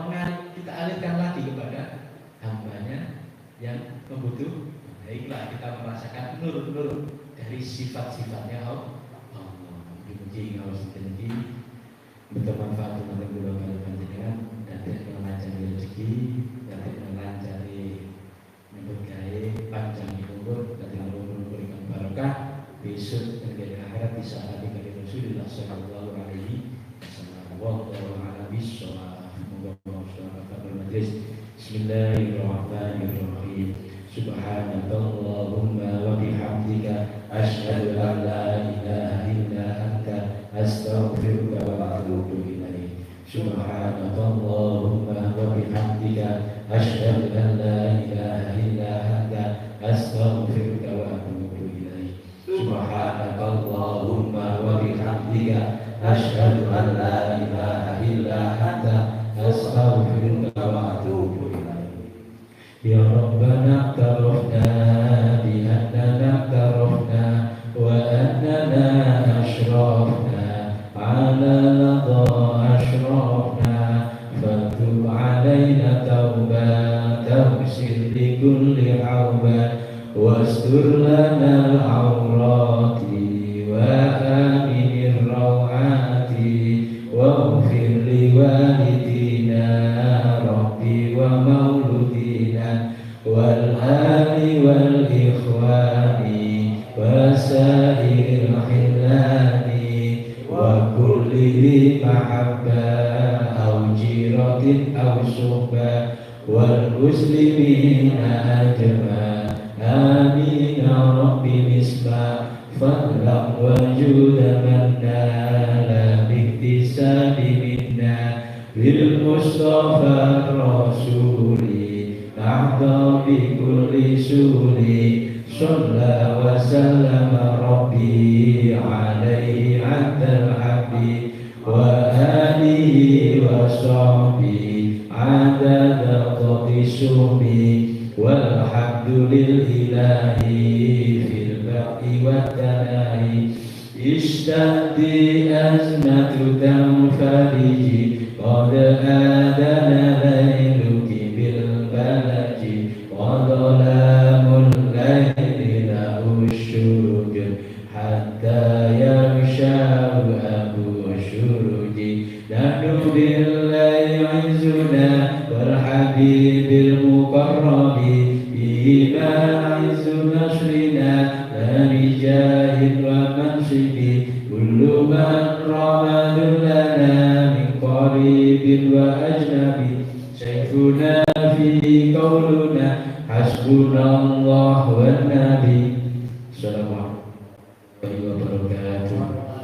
Speaker 1: kita alirkan lagi kepada hambanya yang membutuhkan. Baiklah kita merasakan nur-nur dari sifat-sifatnya Allah. Dipuji Allah sendiri bermanfaat untuk kula karo panjenengan dan melancarkan rezeki dan melancarkan memberkahi panjang umur dan memberikan barokah besok dan akhirat bisa hadir dari Rasulullah sallallahu alaihi wasallam. Wallahu a'lam bishawab. Bismillahirrahmanirrahim. Subhanakallahumma wa bihamdika asyhadu an la ilaha illa anta astaghfiruka wa atubu ilaik. Subhanakallahumma wa bihamdika asyhadu an la ilaha illa anta astaghfiruka wa atubu ilaik. Subhanakallahumma wa bihamdika asyhadu an la ilaha illa anta astaghfiruka wa atubu ilaik. Ya Rabbana tarafna bi annana tarafna wa أشرفنا على لظى أشرفنا فتب علينا توبة تغسل لكل عوبة واستر لنا العورات وآمن الروعات واغفر لوالدينا ربي ومولودينا والآل والإخوان وسائر الحلال وكل ذي محبة أو جيرة أو صحبة والمسلمين أجمع آمين يا رب باسمه فضلا وجود من نال باكتساب منا للمصطفى الرسول أعطى بكل سور صلى وسلم ربي عليه عند الحبيب وآله وصحبه عدد قط شهبه والحمد لله في البرء والتناهي اشتد أزمة تنفرج قد آذن ليلك بالبلج وظلام الليل له الشرج حتى يغشاه أبو الشرج نحن بالله عزنا والحبيب المقرب بما عز نصرنا لا بجاه ومنصب كل من رمى لنا من قريب وأجنبي سيفنا في قولنا حسبنا الله والنبي. Assalamualaikum warahmatullahi wabarakatuh.